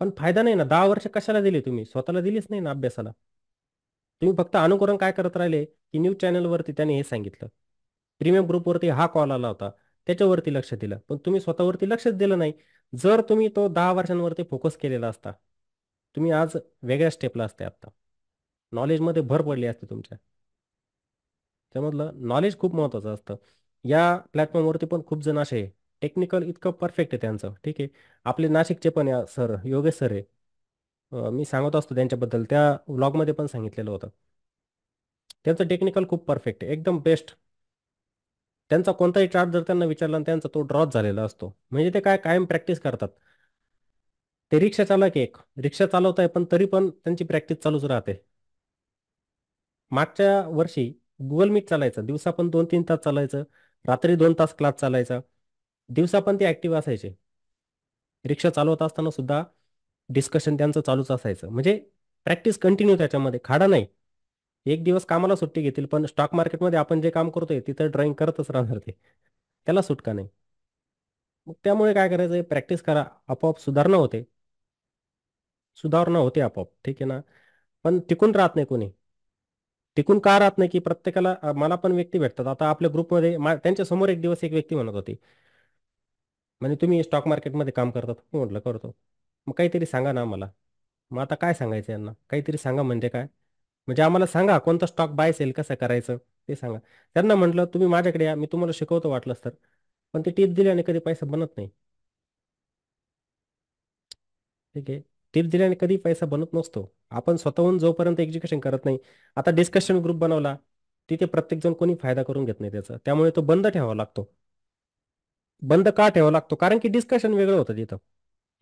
पण फायदा नाही ना. 10 वर्ष कशाला दिली तुम्ही? स्वतःला दिलीच नाही ना अभ्यासाला. तुम्ही फक्त अनुकरण काय करत राहिले, की न्यूज चॅनलवरती त्याने हे सांगितलं, प्रीमियम ग्रुपवरती हा कॉल आला होता, त्याच्यावरती लक्ष दिलं, पण तुम्ही स्वतःवरती लक्षच दिलं नाही. जर तुम्ही तो 10 वर्षांवरती फोकस केलेला असता, तुम्ही आज वेगळ्या स्टेपला असते. आता नॉलेजमध्ये भर पडली असते तुमच्या. त्यामधलं नॉलेज खूप महत्त्वाचं असतं. या प्लॅटफॉर्मवरती पण खूप जण असे टेक्निकल इतकं परफेक्ट आहे त्यांचं, ठीक आहे. आपले नाशिकचे पण सर, योगेश सर आहे. मी सांगत असतो त्यांच्याबद्दल, त्या व्लॉगमध्ये पण सांगितलेलं होतं. त्यांचं टेक्निकल खूप परफेक्ट आहे, एकदम बेस्ट. त्यांचा कोणताही चार्ट जर त्यांना विचारला आणि त्यांचा तो ड्रॉच झालेला असतो, म्हणजे ते काय कायम प्रॅक्टिस करतात. ते रिक्षा चालक एक रिक्षा चालवत आहे, पण तरी पण त्यांची प्रॅक्टिस चालूच राहते. मागच्या वर्षी गुगल मीट चालायचं, दिवसा पण 2-3 तास चालायचं, रात्री 2 तास क्लास चालायचा, दिवसा पण ते ऍक्टिव्ह असायचे. रिक्षा चालवत असताना सुद्धा डिस्कशन त्यांचं चालूच असायचं. म्हणजे प्रॅक्टिस कंटिन्यू त्याच्यामध्ये, खाडा नाही. एक दिवस कामाला सुट्टी घेतील, पण स्टॉक मार्केटमध्ये आपण जे काम करतोय तिथं ड्रॉइंग करतच राहणार ते. त्याला सुटका नाही. मग त्यामुळे काय करायचं, प्रॅक्टिस करा, आपोआप सुधारणा होते. सुधारणा होते आपोआप, ठीक आहे ना. पण टिकून राहत नाही कोणी. टिकून का राहत नाही, की प्रत्येकाला मला पण व्यक्ती भेटतात. आता आपल्या ग्रुपमध्ये त्यांच्या समोर एक दिवस एक व्यक्ती म्हणत होती, म्हणजे तुम्ही स्टॉक मार्केटमध्ये काम करतात? मी म्हटलं करतो. मग काहीतरी सांगा ना आम्हाला. मग आता काय सांगायचं यांना? काहीतरी सांगा म्हणजे काय? म्हणजे आम्हाला सांगा कोणता स्टॉक बाय सेल कसं करायचं? ते सांगा. त्यांना म्हटलं तुम्ही माझ्याकडे या, मी तुम्हाला शिकवतो वाटलंच तर. पण ते टिप्स दिल्याने कधी पैसा बनत नाही. ठीक आहे. टिप्स दिल्याने कधी पैसा बनत नसतो. आपण स्वतःहून जोपर्यंत एक्झिक्युशन करत नाही. आता डिस्कशन ग्रुप बनवला, तिथे प्रत्येकजण कोणी फायदा करून घेत नाही त्याचा. त्यामुळे तो बंद ठेवावा लागतो. बंद का ठेवावा लागतो? कारण की डिस्कशन वेगळं होतं तिथं.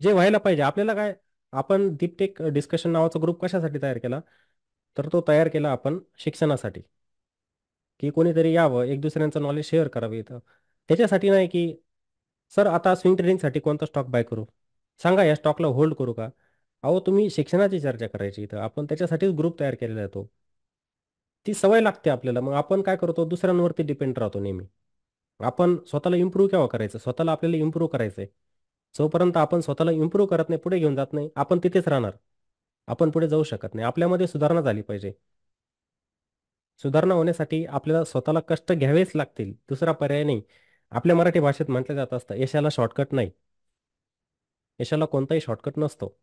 जे व्हायला पाहिजे आपल्याला काय, आपण दीपटेक डिस्कशन नावाचा ग्रुप कशासाठी तयार केला? तर तो तयार केला आपण शिक्षणासाठी, की कोणीतरी यावं, एक दुसऱ्यांचं नॉलेज शेअर करावं इथं. त्याच्यासाठी नाही की सर आता स्विंग ट्रेडिंगसाठी कोणता स्टॉक बाय करू? सांगा या स्टॉकला होल्ड करू का? अहो तुम्ही शिक्षणाची चर्चा करायची इथं. आपण त्याच्यासाठीच ग्रुप तयार केलेला आहे तो. ती सवय लागते आपल्याला. मग आपण काय करतो दुसऱ्यांवरती डिपेंड राहतो नेहमी. आपण स्वतःला इम्प्रूव्ह केव्हा करायचं? स्वतःला आपल्याला इम्प्रूव्ह करायचं आहे. जोपर्यंत आपण स्वतःला इम्प्रूव्ह करत नाही, पुढे घेऊन जात नाही, आपण तिथेच राहणार. आपण पुढे जाऊ शकत नाही. आपल्यामध्ये सुधारणा झाली पाहिजे. सुधारणा होण्यासाठी आपल्याला स्वतःला कष्ट घ्यावेच लागतील. दुसरा पर्याय नाही. आपल्या मराठी भाषेत म्हटलं जात असतं, यशाला शॉर्टकट नाही. यशाला कोणताही शॉर्टकट नसतो.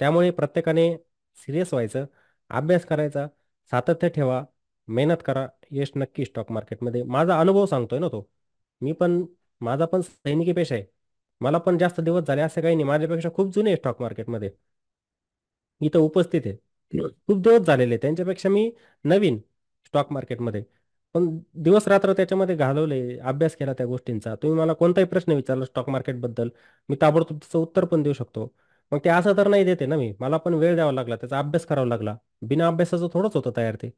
त्यामुळे प्रत्येकाने सिरियस व्हायचं, अभ्यास करायचा, सातत्य ठेवा, मेहनत करा. यश नक्की स्टॉक मार्केटमध्ये. माझा अनुभव सांगतोय ना तो. मी पण माझा पण सैनिकी पेशा आहे. मला पण जास्त दिवस झाले असं काही नाही. माझ्यापेक्षा खूप जुने आहे स्टॉक मार्केटमध्ये. इथं उपस्थित आहे. खूप दिवस झालेले. त्यांच्यापेक्षा मी नवीन स्टॉक मार्केटमध्ये. पण दिवस रात्र त्याच्यामध्ये घालवले, अभ्यास केला त्या गोष्टींचा. तुम्ही मला कोणताही प्रश्न विचारला स्टॉक मार्केटबद्दल, मी ताबडतोब त्याचं उत्तर पण देऊ शकतो. मग ते असं तर नाही देते ना मी. मला पण वेळ द्यावा लागला, त्याचा अभ्यास करावा लागला. बिना अभ्यासाचं थोडंच होतं तयार ते.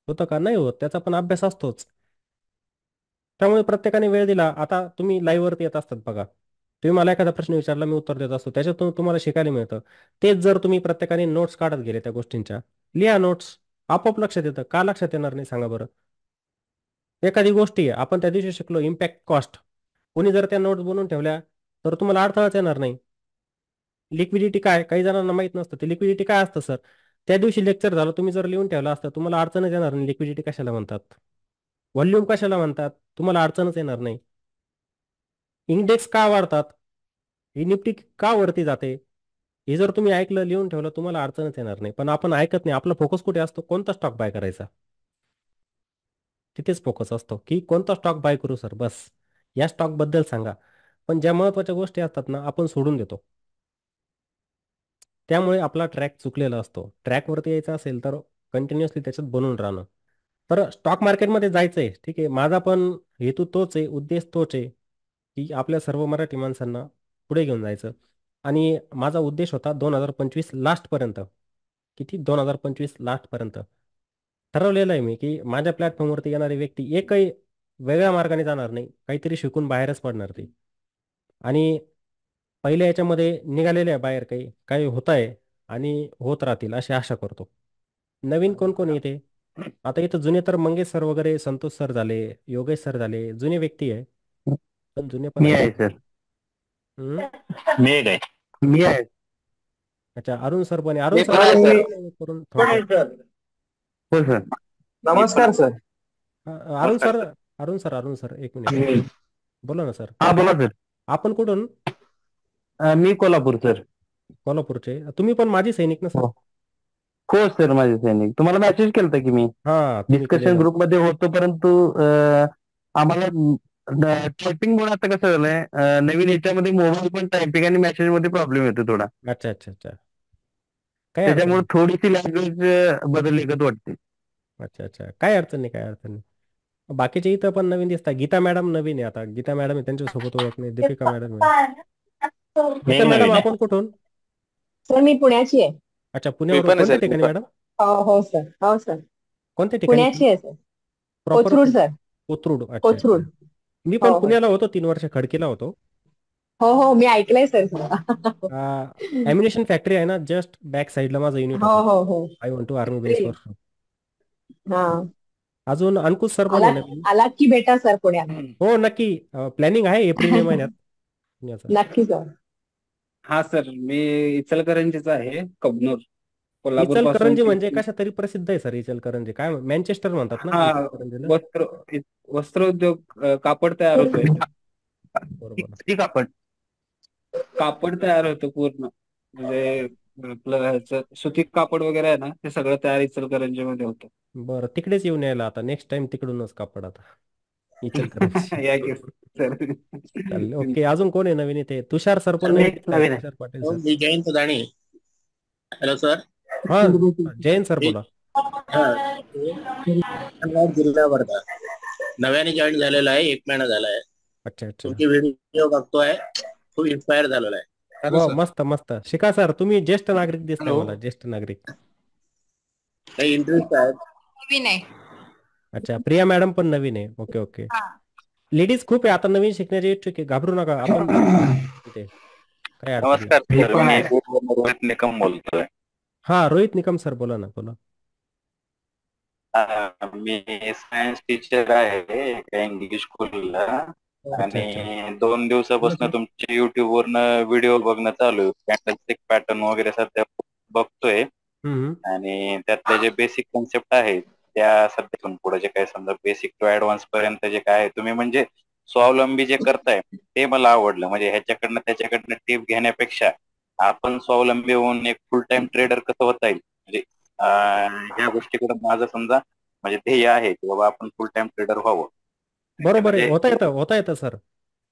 होतं का? नाही होत. त्याचा पण अभ्यास असतोच. त्यामुळे प्रत्येकाने वेळ दिला. आता तुम्ही लाईव्हवरती येत असतात बघा. तुम्ही मला एखादा प्रश्न विचारला, मी उत्तर देत असतो. त्याच्यातून तुम्हाला शिकायला मिळतं. तेच जर तुम्ही प्रत्येकाने नोट्स काढत गेले त्या गोष्टींच्या, लिहा नोट्स. आपोआप लक्षात येतं. का लक्षात येणार नाही सांगा बरं? एखादी गोष्टी आहे, आपण त्या दिवशी शिकलो इम्पॅक्ट कॉस्ट. कोणी जर त्या नोट्स बनवून ठेवल्या, तर तुम्हाला अडथळाच येणार नाही. लिक्विडिटी काय? काही जणांना माहीत नसतं. ते लिक्विडिटी काय असतं सर? त्या दिवशी लेक्चर झालं, तुम्ही जर लिहून ठेवलं असतं, तुम्हाला अडचणच येणार नाही. लिक्विडिटी कशाला म्हणतात? व्हॉल्यूम कशाला म्हणतात? तुम्हाला अडचणच येणार नाही. इंडेक्स का वाढतात? ही निफ्टी का वरती जाते? हे जर तुम्ही ऐकलं, लिहून ठेवलं, तुम्हाला अडचणच येणार नाही. पण आपण ऐकत नाही. आपला फोकस कुठे असतो? कोणता स्टॉक बाय करायचा? तिथेच फोकस असतो, की कोणता स्टॉक बाय करू सर? बस. या स्टॉकबद्दल सांगा. पण ज्या महत्त्वाच्या गोष्टी असतात ना, आपण सोडून देतो. त्यामुळे आपला ट्रॅक चुकलेला असतो. ट्रॅकवरती यायचं असेल तर कंटिन्युअसली त्याच्यात बनून राहणं. तर स्टॉक मार्केटमध्ये जायचंय, ठीक आहे. माझा पण हेतू तोच आहे, उद्देश तोच आहे, की आपल्या सर्व मराठी माणसांना पुढे घेऊन जायचं. आणि माझा उद्देश होता 2025 लास्टपर्यंत. किती? 2025 लास्टपर्यंत ठरवलेलं आहे मी, की माझ्या प्लॅटफॉर्मवरती येणारी व्यक्ती एकही वेगळ्या मार्गाने जाणार नाही. काहीतरी शिकून बाहेरच पडणार ती. आणि पहिल्या याच्यामध्ये निघालेले आहे बाहेर, काही काही होत आहे आणि होत राहतील अशी आशा करतो. नवीन कोण कोण येते? आता इथं जुने तर मंगेश सर वगैरे, संतोष सर झाले, योगेश सर झाले, जुने व्यक्ती आहे. पण जुने पण मी आहेत. आहे सर. हम्म. मी एक आहे. मी आहे. अच्छा, अरुण सर पण आहे. अरुण मी सर पण आहे सर. करून थोडक्यात. हो सर. नमस्कार sir. Arun sir, Arun sir एक मिनिट. बोला ना सर. हा बोला सर. आपण कुठून? मी कोल्हापूर सर. कोल्हापूरचे. तुम्ही पण माझी सैनिक ना सर? हो हो सर, माझे सैनिक. तुम्हाला मेसेज केलता की मी हा, तुम्ही डिस्कशन केलेलं. ग्रुप मध्ये होतो, परंतु आम्हाला टायपिंग मुळे आता कसं झालंय, नवीन याच्यामध्ये मोबाईल पण टायपिंग आणि मेसेज मध्ये प्रॉब्लेम येतो थोडा. अच्छा अच्छा अच्छा. काही अडचण त्याच्यामुळे नाही. थोडीशी लँग्वेज बदलली का वाटते. अच्छा अच्छा, काय अडचण नाही, काय अडचण नाही. बाकीचे इथं पण नवीन दिसतात. गीता मॅडम नवीन आहे आता. गीता मॅडम आहे, त्यांच्यासोबत ओळख नाही. दीपिका मॅडम आहे. मी गीता एक मॅडम नवीन आहे. आपण कुठून? सर मी पुण्याची आहे. अच्छा, मी पुण्यावरून पण आहे कोणत्या सर. मी ठिकाणी पण. मॅडम? हो सर, हो सर. कोणत्या ठिकाणी? पुण्याची आहे sir. Proper Kothrud sir. Kothrud. अच्छा अच्छा. कोथरूड. मी पण हो हो पुण्याला होतो 3 वर्ष, खडकीला होतो. हो हो, मी ऐकलंय सर. ॲम्युनिशन फॅक्टरी आहे ना, जस्ट बॅक साईडला माझं युनिट हो होतं. हो हो. I want to army base for. हा. अजून अंकुश सर पण आला आहे नवीन. आला की भेटा सर पुण्यात. हो नक्की. प्लॅनिंग आहे एप्रिल मे महिन्यात पुण्याचं. नक्की सर. हा सर, मी इचलकरंजीचा आहे, कबनूर, कोल्हापूर पासून इचलकरंजी म्हणजे 30. कशा तरी प्रसिद्ध आहे सर इचलकरंजी. काय मँचेस्टर म्हणतात ना हा, इचलकरंजीला? वस्त्र वस्त्रोद्योग, कापड तयार होतोय. बरोबर. ठीक आपण. कापड तयार होतं पूर्ण, म्हणजे आपलं ह्याचं सुती कापड वगैरे आहे ना, ते सगळं तयार इचलकरंजीमध्ये होतं. बरं तिकडेच येऊन यायला आता नेक्स्ट टाइम तिकडूनच कापड आता इचलकरंजी. या की सर. चालेल ओके. अजून कोण आहे नवीन इथे? तुषार सर पण नवीन दिसताय, नवीन आहे. तुषार पाटील हो, सर. मी जयंत दाणे. Hello sir. हा जयंत सर मी बोला. उस्मानाबाद जिल्हा वर्धा. नव्याने जॉईन झालेला आहे, 1 महिना झाला आहे. अच्छा अच्छा. तुमचे व्हिडिओ बघतोय, खूप इन्स्पायर झालेला आहे. वा मस्त मस्त. शिका सर, तुम्ही ज्येष्ठ नागरिक दिसताय हॅलो. मला, ज्येष्ठ नागरिक. काही इंटरेस्ट आहे. नवीन आहे. अच्छा प्रिया मॅडम पण नवीन आहे. Okay okay. लेडीज खूप आहे आता नवीन शिकण्याची इच्छुक आहे, घाबरू नका आपण इथे काय अडचण नाही. नमस्कार सर, मी रोहित निकम बोलतोय. हा रोहित निकम सर बोला ना बोला. मी सायन्स टीचर आहे एका इंग्लिश स्कूलला अच्छा अच्छा. आणि 2 दिवसापासून तुमच्या युट्यूब वरनं व्हिडिओ बघणं चालू आहे. कॅन्डलस्टिक पॅटर्न वगैरे सध्या बघतोय हम्म. आणि त्यातले जे बेसिक कन्सेप्ट आहेत त्या सध्या पुढे जे काय समजा बेसिक टू ऍडव्हान्स पर्यंत जे काय आहे तुम्ही म्हणजे स्वावलंबी जे करताय ते मला आवडलं. म्हणजे ह्याच्याकडनं त्याच्याकडनं टिप घेण्यापेक्षा आपण स्वावलंबी होऊन एक फुल टाइम ट्रेडर कसं होता येईल म्हणजे ह्या गोष्टीकडे माझं समजा म्हणजे ध्येय आहे की बाबा आपण फुल टाइम ट्रेडर व्हावं. बरोबर आहे. म्हणजे होता येतं सर,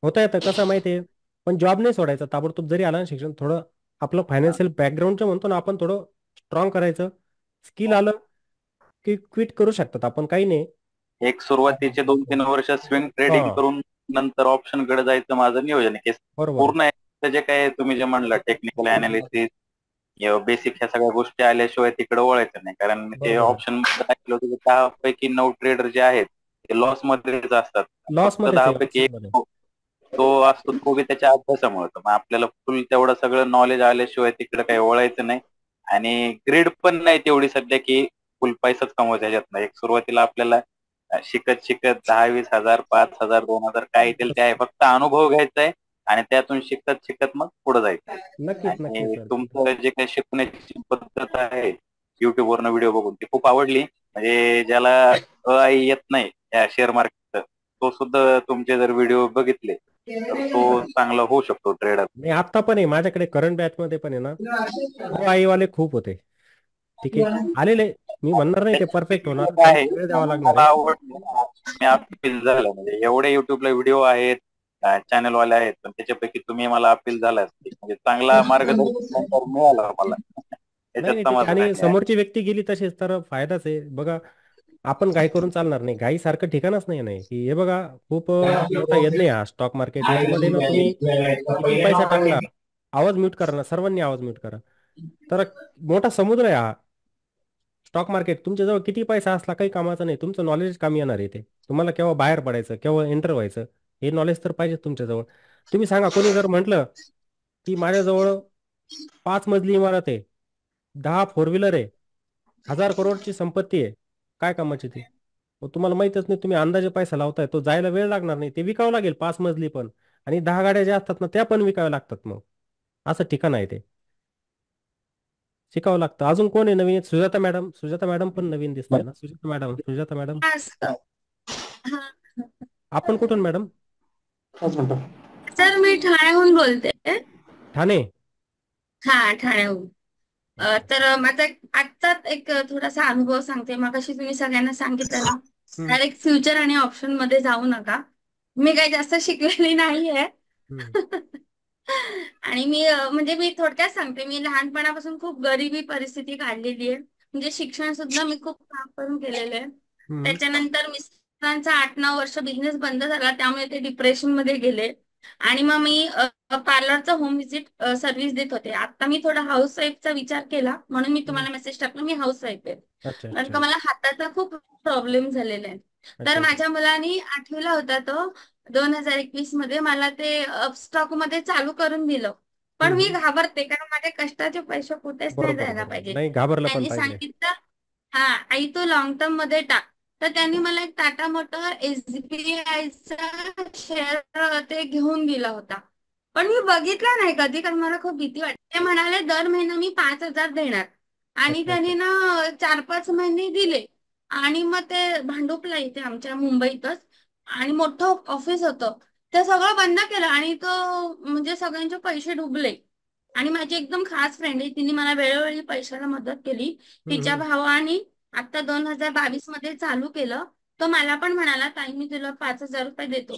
होता येतं. कसं माहितीये, पण जॉब नाही सोडायचा ताबडतोब. जरी आला ना शिक्षण, थोडं आपलं फायनान्शियल बॅकग्राऊंडचं म्हणतो ना आपण, थोडं स्ट्रॉंग करायचं. स्किल आलं की क्विट करू शकतात आपण, काही नाही. एक सुरुवातीचे 2-3 वर्ष स्विंग ट्रेडिंग हा करून नंतर ऑप्शन कडे जायचं माझं नियोजन आहे. की बरोबर. पूर्ण आहे जे काय तुम्ही जे म्हणलं टेक्निकल अनालिसिस बेसिक ह्या सगळ्या गोष्टी आल्याशिवाय तिकडे वळायचं नाही. कारण ते बरोबर. ऑप्शन ऐकलं होतं 10 पैकी 9 ट्रेडर जे आहेत ते लॉस मध्येच असतात. लॉस फक्त मध्ये 10 पैकी एक तो असतो तो बी त्याच्या अभ्यासामुळे. मग आपल्याला फुल तेवढं सगळं नॉलेज आल्याशिवाय तिकडे काही वळायचं नाही. आणि ग्रीड पण नाही तेवढी सध्या की फुल पैसाच कमवायचा ह्याच्यात नाही. एक सुरुवातीला आपल्याला शिकत 10-20 हजार 5,000 2,000 काय येतील ते आहे. फक्त अनुभव घ्यायचा आहे आणि त्यातून शिकत मग पुढे जायचं. नक्कीच नक्कीच आणि सर. तुमचं जे काही शिकण्याची पद्धत आहे युट्यूब वरनं व्हिडिओ बघून ती खूप आवडली. म्हणजे ज्याला आई येत नाही या शेअर मार्केटचं तो सुद्धा तुमचे जर व्हिडिओ बघितले तर तो चांगला होऊ शकतो ट्रेडर. नाही आता पण आहे माझ्याकडे करंट बॅच मध्ये पण आहे ना, आईवाले खूप होते. ठीक आहे आलेले, मी म्हणणार नाही ते परफेक्ट होणार, आहे वेळ द्यावा लागणार मला आहे. आवडलं. मी अपील झालं म्हणजे एवढे युट्यूबला व्हिडिओ आहेत चॅनल वाले आहेत पण त्याच्यापैकी तुम्ही मला अपील झाला म्हणजे चांगला मार्गदर्शन मिळाला मला. नाही याच्यात नाही ठीक आहे. समाधान आणि आहे. समोरची व्यक्ती गेली तशीच तर फायदाच आहे. बघा आपण घाई करून चालणार नाही, घाई सारखं ठिकाणच नाही की हे बघा खूप मोठा यज्ञ आहे हा स्टॉक मार्केट. याच्यामध्ये ना तुम्ही किती पैसा टाकला, आवाज म्यूट करा ना सर्वांनी, आवाज म्यूट करा. तर मोठा समुद्र आहे हा स्टॉक मार्केट. तुमच्याजवळ किती पैसा असला काही कामाचा नाही, तुमचं नॉलेज कामी येणार आहे. ते तुम्हाला केव्हा बाहेर पडायचं केव्हा एंटर व्हायचं हे नॉलेज तर पाहिजे तुमच्याजवळ. तुम्ही सांगा, कोणी जर म्हटलं की माझ्याजवळ 5 मजली इमारत आहे, 10 फोर व्हीलर आहे, 1000 करोडची संपत्ती आहे, काय कामाची ती? मग तुम्हाला माहितच नाही, तुम्ही अंदाजे पैसा लावताय, तो जायला वेळ लागणार नाही. ते विकावं लागेल 5 मजली पण, आणि 10 गाड्या ज्या असतात ना त्या पण विकाव्या लागतात. मग असं ठिकाण आहे ते, शिकावं लागतं. अजून कोण आहे नवीन? सुजाता मॅडम. सुजाता मॅडम पण नवीन दिसताय ना. सुजाता मॅडम आपण कुठून मॅडम? सर मी ठाण्याहून बोलते. ठाणे. हा ठाण्याहून. तर माझा आजचाच एक थोडासा अनुभव सांगते. मगाशी तुम्ही सगळ्यांना सांगितलं ना, डायरेक्ट फ्युचर आणि ऑप्शन मध्ये जाऊ नका. मी काही जास्त शिकलेली नाहीये. आणि मी म्हणजे मी थोडक्यात सांगते, मी लहानपणापासून खूप गरिबी परिस्थिती काढलेली आहे. म्हणजे शिक्षण सुद्धा मी खूप काम करून केलेलं आहे. त्याच्यानंतर मिस्टरांचा 8-9 वर्ष बिझनेस बंद झाला, त्यामुळे ते डिप्रेशन मध्ये गेले. आणि मग मी पार्लरचं होम व्हिजिट सर्व्हिस देत होते. आता मी थोडा हाऊस वाईफचा विचार केला म्हणून मी तुम्हाला मेसेज टाकला. मी हाऊस वाईफ आहे, कारण का मला हाताचा खूप प्रॉब्लेम झालेला आहे. तर माझ्या मुलांनी 8वीला होता तो 2021 मध्ये मला ते स्टॉक मध्ये चालू करून दिलं. पण मी घाबरते, कारण माझ्या कष्टाचे पैसे कुठेच नाही जायला पाहिजे. नाही घाबरलं पण त्यांनी पाहिजे. सांगितलं हा आई तू लॉंग टर्म मध्ये टाक. तर त्यांनी मला एक टाटा मोटर SBIचा शेअर ते घेऊन दिला होता. पण मी बघितला नाही कधी, कारण मला खूप भीती वाटते. ते म्हणाले दर महिना मी 5,000 देणार, आणि त्यांनी ना 4-5 महिने दिले. आणि मग ते भांडुपला इथे आमच्या मुंबईतच, आणि मोठं ऑफिस होतं, ते सगळं बंद केलं आणि तो म्हणजे सगळ्यांचे पैसे डुबले. आणि माझी एकदम खास फ्रेंड आहे, तिने मला वेळोवेळी पैशाला मदत केली. तिच्या भावाने आता 2022 मध्ये चालू केलं. तो मला पण म्हणाला, ताई मी तुला 5,000 रुपये देतो.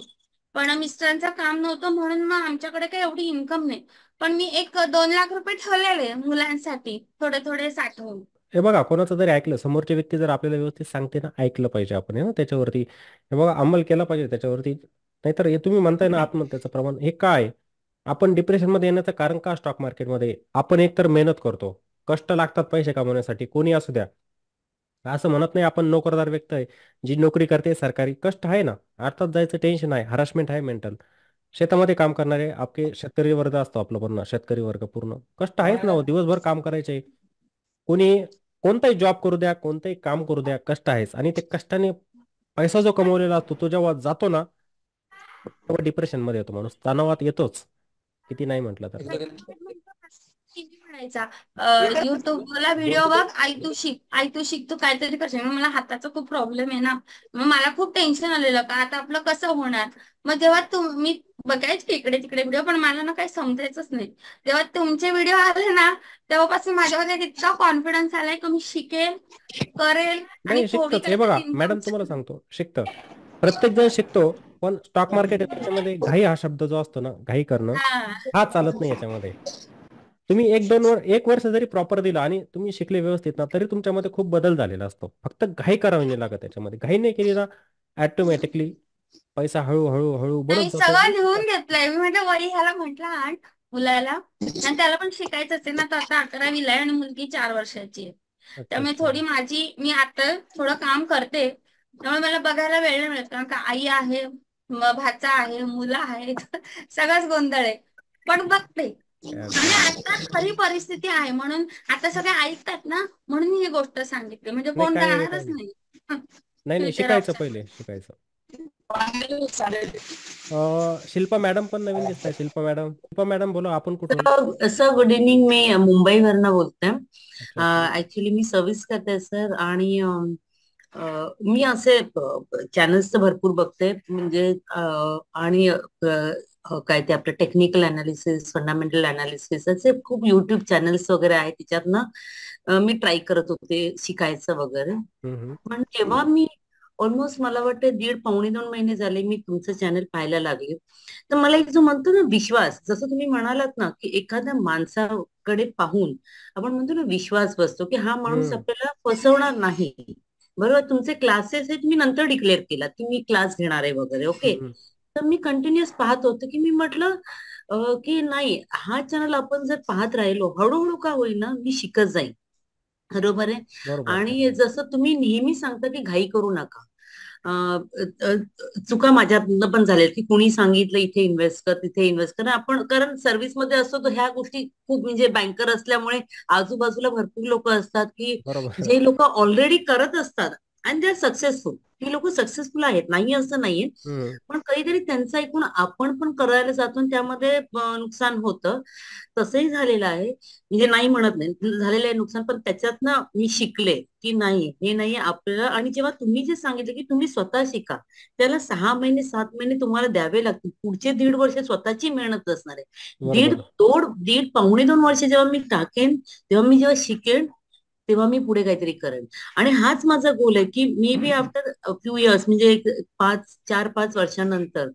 पण मिस्टरांचं काम नव्हतं म्हणून मग आमच्याकडे काही एवढी इन्कम नाही. पण मी 2 लाख रुपये ठेवलेले मुलांसाठी थोडे थोडे साठवून. हे बघा, कोणाचं जरी ऐकलं, समोरची व्यक्ती जर आपल्याला व्यवस्थित सांगते ना, ऐकलं पाहिजे आपण, त्याच्यावरती हे बघा अंमल केला पाहिजे त्याच्यावरती. नाहीतर हे तुम्ही म्हणताय ना आत्महत्याचं प्रमाण, हे काय आपण डिप्रेशन मध्ये येण्याचं कारण का स्टॉक मार्केटमध्ये? आपण एकतर मेहनत करतो, कष्ट लागतात पैसे कमवण्यासाठी, कोणी असू द्या. असं म्हणत नाही आपण नोकरदार व्यक्ती आहे, जी नोकरी करते सरकारी, कष्ट आहे ना, अर्थात जायचं टेन्शन आहे, हरासमेंट आहे मेंटल. शेतामध्ये काम करणारे आपले शेतकरी वर्ग असतो, आपलं पूर्ण शेतकरी वर्ग पूर्ण कष्ट आहेत ना, दिवसभर काम करायचे. कोणी कोणताही जॉब करू द्या, कोणतंही काम करू द्या, कष्ट आहेच. आणि ते कष्टाने पैसा जो कमवलेला असतो तो जेव्हा जातो ना, तेव्हा डिप्रेशन मध्ये येतो माणूस, तणावात येतोच, किती नाही म्हटलं तर. म्हणायचा युट्यूबला व्हिडिओ बघ, आई तू शिक तू काहीतरी करशील. मला हाताचा खूप प्रॉब्लेम आहे ना, मग मला खूप टेन्शन आलेलं का आता आपलं कसं होणार. मग जेव्हा मी बघायचे इकडे तिकडे व्हिडिओ, पण मला ना काही समजायचंच नाही. जेव्हा तुमचे व्हिडिओ आले ना, तेव्हापासून माझ्यामध्ये इतका कॉन्फिडन्स आलाय की मी शिकेल, करेल. नाही शिकतच. हे बघा मॅडम, तुम्हाला सांगतो, शिकतं प्रत्येक जण शिकतो, पण स्टॉक मार्केट त्याच्यामध्ये घाई हा शब्द जो असतो ना, घाई करणं हा चालत नाही याच्यामध्ये. तुम्ही 1 वर्ष जरी प्रॉपर दिला आणि तुम्ही शिकले व्यवस्थित ना, तरी तुमच्यामध्ये खूप बदल झालेला असतो. फक्त घाई करावी नाही लागत त्याच्यामध्ये. घाई नाही केली ना, ऑटोमॅटिकली पैसा हळूहळू हळू नाही, बनत सगळं लिहून घेतलंय मी. म्हणजे वरी ह्याला म्हटलं आण मुलाला, आणि त्याला पण शिकायचंच आहे ना. तर आता 11वीला आहे आणि मुलगी 4 वर्षाची आहे. त्यामुळे थोडी मी आता थोडं काम करते, त्यामुळे मला बघायला वेळ नाही मिळत. कारण का आई आहे, भाचा आहे, मुलं आहेत, सगळंच गोंधळ आहे. पण बघते म्हणजे आता खरी परिस्थिती आहे, म्हणून आता सगळे ऐकतात ना, म्हणून ही गोष्ट सांगितली. म्हणजे कोण जाणारच नाही. नाही, शिकायचं, पहिले शिकायचं. शिल्पा मॅडम पण नवीन दिसत आहे. शिल्पा मॅडम बोला, आपण कुठून? सर गुड इव्हनिंग, मी मुंबईवरनं बोलते. ऍक्च्युली मी सर्व्हिस करते सर, आणि मी असे चॅनल्स तर भरपूर बघते. म्हणजे आणि काय ते आपलं टेक्निकल अनालिसिस, फंडामेंटल अनालिसिस, असे खूप युट्यूब चॅनल्स वगैरे आहेत. त्याच्यातनं मी ट्राय करत होते शिकायचं वगैरे. पण जेव्हा मी ऑलमोस्ट मला वाटतं 1.5-2 महिने झाले मी तुमचं चॅनल पाहायला लागले, तर मला एक जो म्हणतो ना विश्वास, जसं तुम्ही म्हणालात ना की एखाद्या माणसाकडे पाहून आपण म्हणतो ना विश्वास बसतो की हा माणूस आपल्याला फसवणार नाही. बरोबर, तुमचे क्लासेस हे तुम्ही नंतर डिक्लेअर केला की मी क्लास घेणार आहे वगैरे, ओके. तर मी कंटिन्युअस पाहत होते की मी म्हटलं की नाही, हा चॅनल आपण जर पाहत राहिलो हळूहळू का होईना मी शिकत जाईन. बरोबर आहे. आणि जसं तुम्ही नेहमी सांगता की घाई करू नका. चुका माझ्यातनं पण झाल्या की कुणी सांगितलं इथे इन्व्हेस्ट कर, तिथे इन्व्हेस्ट कर. आपण कारण सर्व्हिसमध्ये असतो तर ह्या गोष्टी खूप, म्हणजे बँकर असल्यामुळे आजूबाजूला भरपूर लोक असतात की जे लोक ऑलरेडी करत असतात आणि दे आर सक्सेसफुल. ही लोक सक्सेसफुल आहेत, नाही असं नाहीये, पण कधीतरी त्यांचं ऐकून आपण पण करायला जातो आणि त्यामध्ये नुकसान होतं. तसंही झालेलं आहे, म्हणजे नाही म्हणत नाही, झालेलं आहे नुकसान. पण त्याच्यातनं मी शिकले की नाही, हे नाही आपल्याला. आणि जेव्हा तुम्ही जे सांगितलं की तुम्ही स्वतः शिका, त्याला 6 महिने 7 महिने तुम्हाला द्यावे लागतील. पुढचे 1.5 वर्ष स्वतःची मेहनत असणार आहे. 1.5-1.5-2 वर्ष जेव्हा मी टाकेन, तेव्हा मी जेव्हा शिकेन, तेव्हा मी पुढे काहीतरी करेन. आणि हाच माझा गोल आहे की may be after few years, म्हणजे 4-5 वर्षानंतर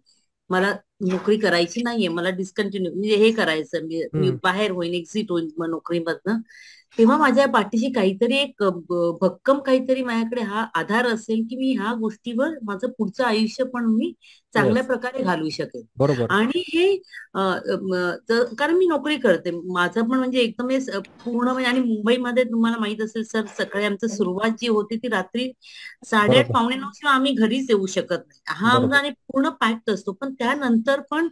मला नोकरी करायची नाहीये, मला डिस्कंटिन्यू म्हणजे हे करायचं, मी बाहेर होईन, एक्झिट होईन नोकरीमधनं. तेव्हा माझ्या पाठीशी काहीतरी एक भक्कम काहीतरी माझ्याकडे हा आधार असेल की मी ह्या गोष्टीवर माझं पुढचं आयुष्य पण मी चांगल्या प्रकारे घालवू शकेल. आणि हे कारण मी नोकरी करते, माझं पण म्हणजे एकदम पूर्ण म्हणजे. आणि मुंबईमध्ये तुम्हाला माहित असेल सर, सकाळी आमची सुरुवात जी होती ती रात्री 8:30-9 शिवाय आम्ही घरीच येऊ शकत नाही. हा आमचा आणि पूर्ण पॅक्ट असतो. पण त्यानंतर पण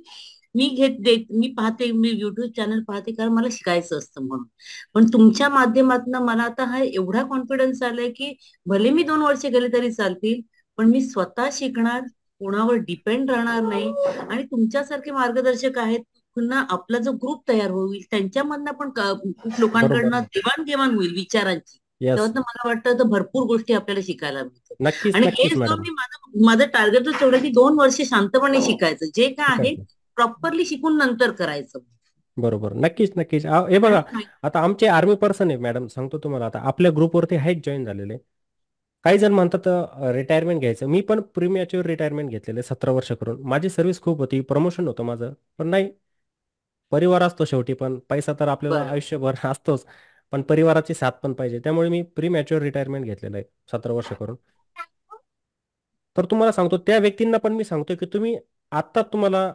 मी पाहते, मी युट्यूब चॅनल पाहते, कारण मला शिकायचं असतं म्हणून. पण तुमच्या माध्यमातून मला आता हा एवढा कॉन्फिडन्स आलाय की भले मी 2 वर्ष गेले तरी चालतील, पण मी स्वतः शिकणार, कोणावर डिपेंड राहणार नाही. आणि तुमच्यासारखे मार्गदर्शक आहेत, पुन्हा आपला जो ग्रुप तयार होईल त्यांच्यामधनं पण खूप लोकांकडनं देवाणघेवाण होईल विचारांची. तेव्हा मला वाटतं तर भरपूर गोष्टी आपल्याला शिकायला मिळतात. आणि हेच मी माझं टार्गेटच एवढं की 2 वर्ष शांतपणे शिकायचं, जे काय आहे प्रॉपरली शिकून नंतर करायचं. बरोबर. नक्कीच, नक्कीच. हे बघा, आता आमचे आर्मी पर्सन आहे मॅडम, सांगतो तुम्हाला. आता आपल्या ग्रुपवरती आहेत जॉईन झालेले. काही जण म्हणतात रिटायरमेंट घ्यायचं. मी पण प्रीमॅच्युअर रिटायरमेंट घेतलेले 17 वर्ष करून. माझी सर्व्हिस खूप होती, प्रमोशन होतं माझं. पण नाही, परिवार असतो शेवटी, पण पैसा तर आपल्याला बरं. आयुष्यभर असतोच. पण परिवाराची साथ पण पाहिजे. त्यामुळे मी प्रीमॅच्युअर रिटायरमेंट घेतलेलं आहे 17 वर्ष करून. तर तुम्हाला सांगतो, त्या व्यक्तींना पण मी सांगतो की तुम्ही आत्ता तुम्हाला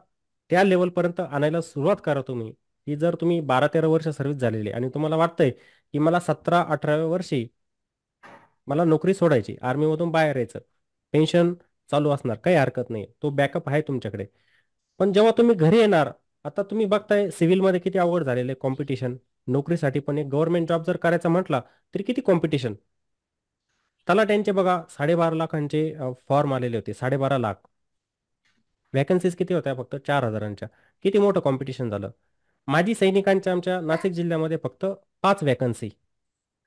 त्या लेवलपर्यंत आणायला सुरुवात करा तुम्ही. की जर तुम्ही 12-13 वर्ष सर्व्हिस झालेली आहे आणि तुम्हाला वाटतंय की मला 17-18व्या वर्षी मला नोकरी सोडायची, आर्मीमधून बाहेर यायचं, पेन्शन चालू असणार, काही हरकत नाही, तो बॅकअप आहे तुमच्याकडे. पण जेव्हा तुम्ही घरी येणार, आता तुम्ही बघताय सिव्हिलमध्ये किती अवघड झालेलं आहे कॉम्पिटिशन. नोकरीसाठी पण एक गव्हर्नमेंट जॉब जर करायचा म्हटला तरी किती कॉम्पिटिशन. तलाट्यांचे बघा 12.5 लाखांचे फॉर्म आलेले होते, 12.5 लाख. वॅकन्सीज किती होत्या? फक्त 4,000च्या. किती मोठं कॉम्पिटिशन झालं. माजी सैनिकांच्या आमच्या नाशिक जिल्ह्यामध्ये फक्त 5 वॅकन्सी,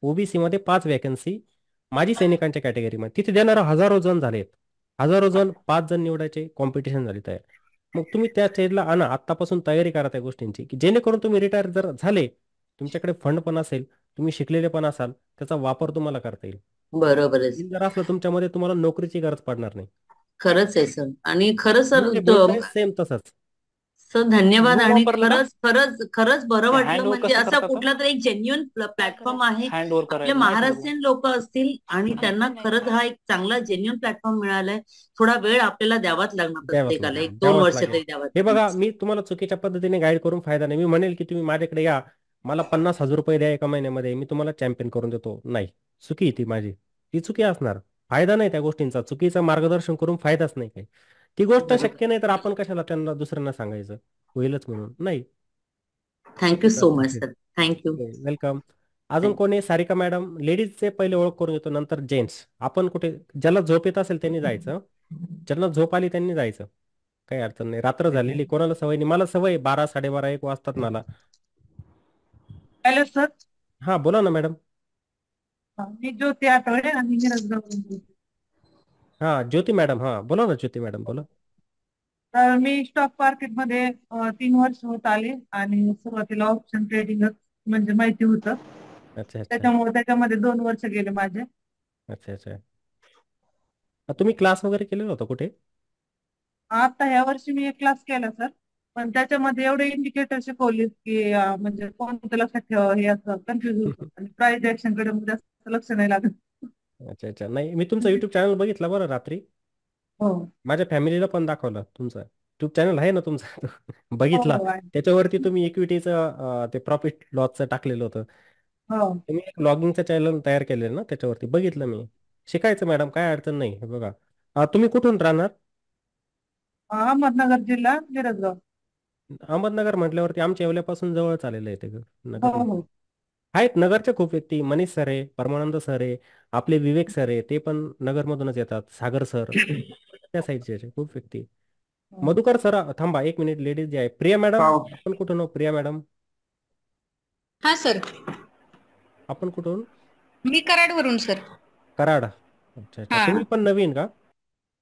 ओबीसी मध्ये 5 वॅकन्सी माजी सैनिकांच्या कॅटेगरीमध्ये. तिथे देणारे हजारो जण झालेत. हजारो जण, 5 जण निवडायचे, कॉम्पिटिशन झाली तयार. मग तुम्ही त्या स्टेजला आणा, आत्तापासून तयारी करा त्या गोष्टींची, की जेणेकरून तुम्ही रिटायर जर झाले, तुमच्याकडे फंड पण असेल, तुम्ही शिकलेले पण असाल, त्याचा वापर तुम्हाला करता येईल. बरोबर आहे. जर असलं तुमच्यामध्ये, तुम्हाला नोकरीची गरज पडणार नाही. खरंच आहे सर. आणि खरं तुम्ही सर जे बोलताय सेम तसंच. सर धन्यवाद. Zoom आणि वापरलं ना? खरंच खरंच खरंच बरं वाटलं. हँड ओव्हर म्हणजे कसं असा करतात कुठला तरी एक जेन्युइन प्लॅटफॉर्म आहे. हँड ओव्हर आपले करायला महाराष्ट्रीयन लोक असतील आणि त्यांना खरंच हा एक चांगला जेन्युइन प्लॅटफॉर्म मिळालाय. थोडा वेळ आपल्याला द्यावाच लागणार द्यावंच प्रत्येकाला, लागेल, 1-2 द्यावंच वर्ष लागेल. तरी द्यावंच हे बघा, लागणार. मी तुम्हाला चुकीच्या पद्धतीने गाईड करून फायदा नाही. मी म्हणेल की तुम्ही माझ्याकडे या, मला 50,000 रुपये द्या एका महिन्यामध्ये, मी तुम्हाला चॅम्पियन करून देतो. नाही, चुकी आहे ती माझी, ती चुकी असणार. फायदा नाही त्या गोष्टींचा, चुकीचं मार्गदर्शन करून फायदाच नाही काही. ती गोष्ट शक्य नाही तर आपण कशाला त्यांना दुसऱ्यांना सांगायचं होईलच म्हणून. नाही. Thank you so much sir. Thank you. Welcome. अजून कोणी? सारिका मॅडम. लेडीजचे पहिले ओळख करून घेतो, नंतर जेंट्स. आपण कुठे, ज्याला झोप येत असेल त्यांनी जायचं, ज्यांना झोप आली त्यांनी जायचं, काही अडचण नाही. रात्र झालेली, कोणाला सवय नाही. मला सवय 12, 12:30, 1 वाजतात मला. Hello sir. हा, बोला ना मॅडम. मी ज्योती आठवडे आणि मिरजगावरून बोलते. हा, ज्योती मॅडम. हा, बोला ना ज्योती मॅडम, बोला. तर मी स्टॉक मार्केटमध्ये 3 वर्ष होत आले आणि सुरुवातीला ऑप्शन ट्रेडिंग म्हणजे माहिती होतं. अच्छा अच्छा त्याच्यामुळे त्याच्यामध्ये 2 वर्ष गेले माझे. अच्छा अच्छा. तुम्ही क्लास वगैरे केलेला होता कुठे? आता ह्या वर्षी मी एक क्लास केला सर, पण त्याच्यामध्ये एवढे इंडिकेटर शिकवले की म्हणजे कोणतं लक्षात ठेवा हे असं कन्फ्युज होतं आणि प्राइस ऍक्शन कडे जास्त लक्ष नाही लागत. अच्छा अच्छा. नाही, मी तुमचा युट्यूब चॅनल बघितला बरं रात्री. हो माझ्या फॅमिलीला पण दाखवलं तुमचा युट्यूब चॅनल आहे ना तुमचा. हो बघितला. हो आहे. त्याच्यावरती तुम्ही इक्विटीचं ते प्रॉफिट लॉसचं टाकलेलं होतं. हो तुम्ही एक लॉगिंगचं चॅनल तयार केलेलं ना, त्याच्यावरती बघितलं मी. शिकायचं मॅडम, काय अडचण नाही. हे बघा, तुम्ही कुठून राहणार? अहमदनगर जिल्हा मिरजगाव. अहमदनगर म्हटल्यावरती आमच्या येवल्यापासून जवळच आलेलं आहे ते हो नगर. हो आहेत नगरच्या खूप व्यक्ती. मनीष सर आहे, परमानंद सर आहे, आपले विवेक सर आहे, ते पण नगरमधूनच येतात. सागर सर, त्या साईडचे असे खूप व्यक्ती. हो. मधुकर सर, थांबा 1 मिनिट. लेडीज जे आहे, प्रिया मॅडम, हो. आपण कुठून? प्रिया मॅडम, हा सर, आपण कुठून? मी कराडवरून सर. कराड. अच्छा अच्छा. हा. तुम्ही पण नवीन का?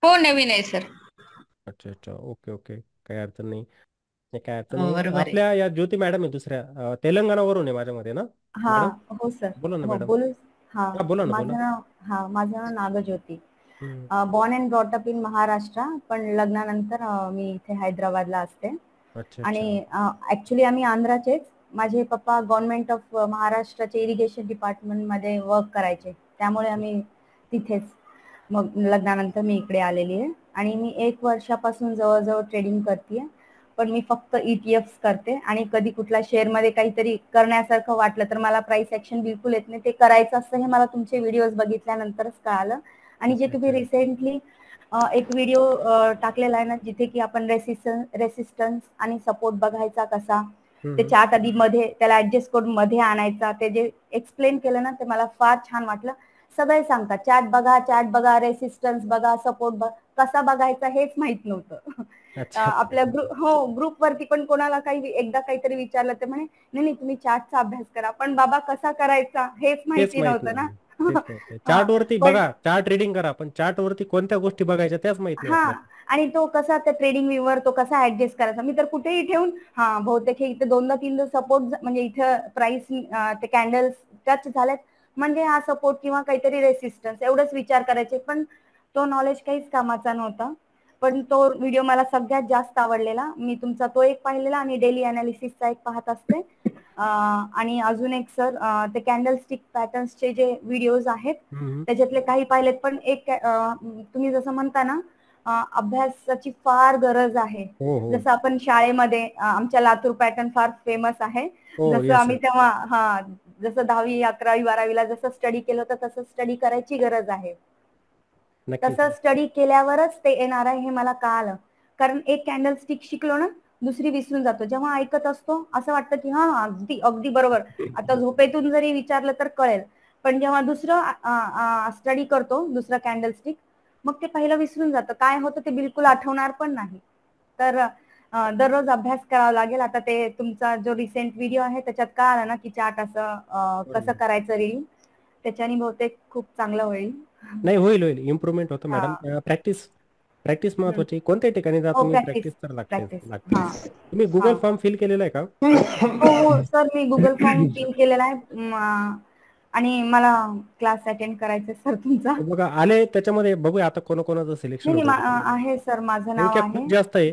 हो, नवीन आहे सर. अच्छा अच्छा. ओके ओके, काही अडचण नाही. नाही, काय अडचण हो, नाही. बरोबर आहे. आपल्या या ज्योती मॅडम आहे दुसऱ्या, तेलंगणावरून आहे माझ्यामध्ये ना हा मॅडम? हो सर. बोला ना हो मॅडम. बोलू. हा हा, बोला ना, माझं बोला. नाव माझं नाव नागज्योती. हम्म. Born and brought up in Maharashtra, पण लग्नानंतर मी इथे हैदराबादला असते. अच्छा अच्छा. आणि ऍक्च्युली आम्ही आंध्राचेच. माझे पप्पा गव्हर्नमेंट ऑफ महाराष्ट्राचे इरिगेशन डिपार्टमेंट मध्ये वर्क करायचे, त्यामुळे आम्ही तिथेच. मग लग्नानंतर मी इकडे आलेली आहे आणि मी 1 वर्षापासून जवळजवळ ट्रेडिंग करते. पण मी फक्त ETFs करते आणि कधी कुठल्या शेअर मध्ये काहीतरी करण्यासारखं वाटलं तर मला प्राइस ऍक्शन बिलकुल येत नाही. ते करायचं असतं हे मला तुमचे व्हिडिओज बघितल्यानंतरच कळालं. आणि जे तुम्ही रिसेंटली एक व्हिडिओ टाकलेला आहे ना, जिथे की आपण रेसिस्टन्स आणि सपोर्ट बघायचा कसा, ते चार्ट आधी मध्ये त्याला ऍडजस्ट करून मध्ये आणायचा, ते जे एक्सप्लेन केलं ना, ते मला फार छान वाटलं. सगळे सांगतात चार्ट बघा, रेसिस्टन्स बघा, सपोर्ट कसा बघायचा हेच माहित नव्हतं. अच्छा आपल्या ग्रुप वरती पण कोणाला एकदा काहीतरी विचारलं तर म्हणे नाही तुम्ही चार्टचा अभ्यास करा, पण बाबा कसा करायचा हेच तेच माहिती माहित नव्हतं ना. नाही. तेच माहित नाही. हा, चार्ट वरती पण बघा, चार्ट रीडिंग करा, पण चार्ट वरती कोणत्या गोष्टी बघायच्या त्याच माहित नाही हा आपल्याला. आणि तो कसा त्या ट्रेडिंग व्ह्यूवर तो कसा ऍडजस्ट करायचा, मी तर कुठेही ठेवून बहुतेक हे इथे 2दा-3दा सपोर्ट म्हणजे इथं प्राइस ते कॅन्डल्स टच झालेत म्हणजे हा सपोर्ट किंवा काहीतरी रेसिस्टन्स एवढंच विचार करायचे, पण तो नॉलेज काहीच कामाचा नव्हता. पण तो व्हिडिओ मला सगळ्यात जास्त आवडलेला. मी तुमचा तो एक पाहिलेला आणि डेली अनालिसिसचा एक पाहत असते. आणि अजून एक सर ते कॅन्डलस्टिक पॅटर्न्सचे जे व्हिडिओज आहेत त्याच्यातले काही पाहिलेत, पण एक तुम्ही जसं म्हणता ना अभ्यासाची फार गरज आहे. जसं आपण शाळेमध्ये आमच्या लातूर पॅटर्न फार फेमस आहे. जसं आम्ही तेव्हा जसं 10वी 11वी 12वीला जसं स्टडी केलं होतं तसं स्टडी करायची गरज आहे. तसं स्टडी केल्यावरच ते येणार आहे हे मला कळालं. कारण एक कॅन्डलस्टिक शिकलो ना दुसरी विसरून जातो. जेव्हा ऐकत असतो असं वाटतं की अगदी अगदी बरोबर, आता झोपेतून जरी विचारलं तर कळेल, पण जेव्हा दुसरं स्टडी करतो दुसरं कॅन्डलस्टिक मग ते पहिलं विसरून जातं, काय होतं ते बिलकुल आठवणार पण नाही. तर दररोज अभ्यास करावा लागेल. आता ते तुमचा जो रिसेंट व्हिडिओ आहे त्याच्यात कळालं ना की चार्ट असं कसं करायचं रीडिंग, त्याच्याने बहुतेक खूप चांगलं होईल. नाही, होईल इम्प्रुव्हमेंट होतं मॅडम. प्रॅक्टिस महत्वाची. कोणत्याही ठिकाणी जा तुम्ही प्रॅक्टिस तर लागते. तुम्ही गुगल फॉर्म फिल केलेला आहे का? हो सर, मी गुगल फॉर्म फिल केलेला आहे आणि मला क्लास अटेंड करायचा सर तुमचा. बघा आले त्याच्यामध्ये, बघूया आता कोणाकोणाचं सिलेक्शन आहे सर, माझं नाव आहे. खूप जास्त आहे.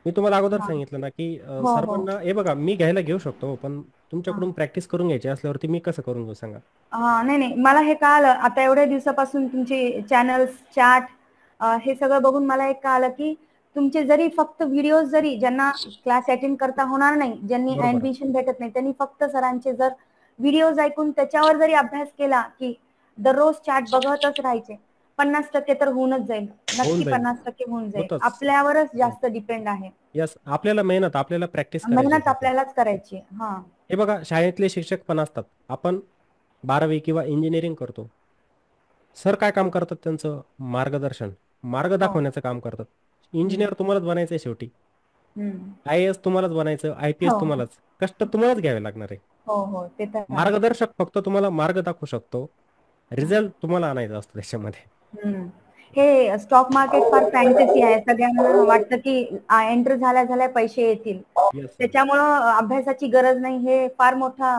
मी तुम्हाला अगोदर सांगितलं ना की सर्वांना हे बघा मी घेऊ शकतो, पण तुमच्याकडून प्रॅक्टिस करून घ्यायची असल्यावरती मी कसं करून घेऊ सांगा? नाही मला हे कळालं आता एवढ्या दिवसापासून तुमचे चॅनल्स चार्ट हे सगळं बघून मला एक कळालं की तुमचे जरी फक्त व्हिडिओ जरी ज्यांना क्लास अटेंड करता होणार नाही, ज्यांनी ऍडमिशन भेटत नाही, त्यांनी फक्त सरांचे जर व्हिडिओज ऐकून त्याच्यावर जरी अभ्यास केला की दररोज चार्ट बघतच राहायचे, 50% तर होऊनच जाईल. नक्की 50% होऊन जाईल. आपल्यावरच जास्त डिपेंड आहे. यस, आपल्याला आपल्याला प्रॅक्टिस मेहनत आपल्यालाच करायची. हे बघा शाळेतले शिक्षक पण असतात, आपण 12वी किंवा इंजिनिअरिंग करतो, सर काय काम करतात? त्यांचं मार्ग दाखवण्याचं काम करतात. इंजिनियर तुम्हालाच बनायचंय शेवटी, IAS तुम्हालाच बनायचं, IPS तुम्हालाच, कष्ट तुम्हालाच घ्यावे लागणार आहे. मार्गदर्शक फक्त तुम्हाला मार्ग दाखवू शकतो, रिझल्ट तुम्हाला आणायचा असतो त्याच्यामध्ये. हे स्टॉक मार्केट फार फॅन्टसी आहे. सगळ्यांना वाटतं की एंटर झाल्या पैसे येतील, त्याच्यामुळं अभ्यासाची गरज नाही. हे फार मोठा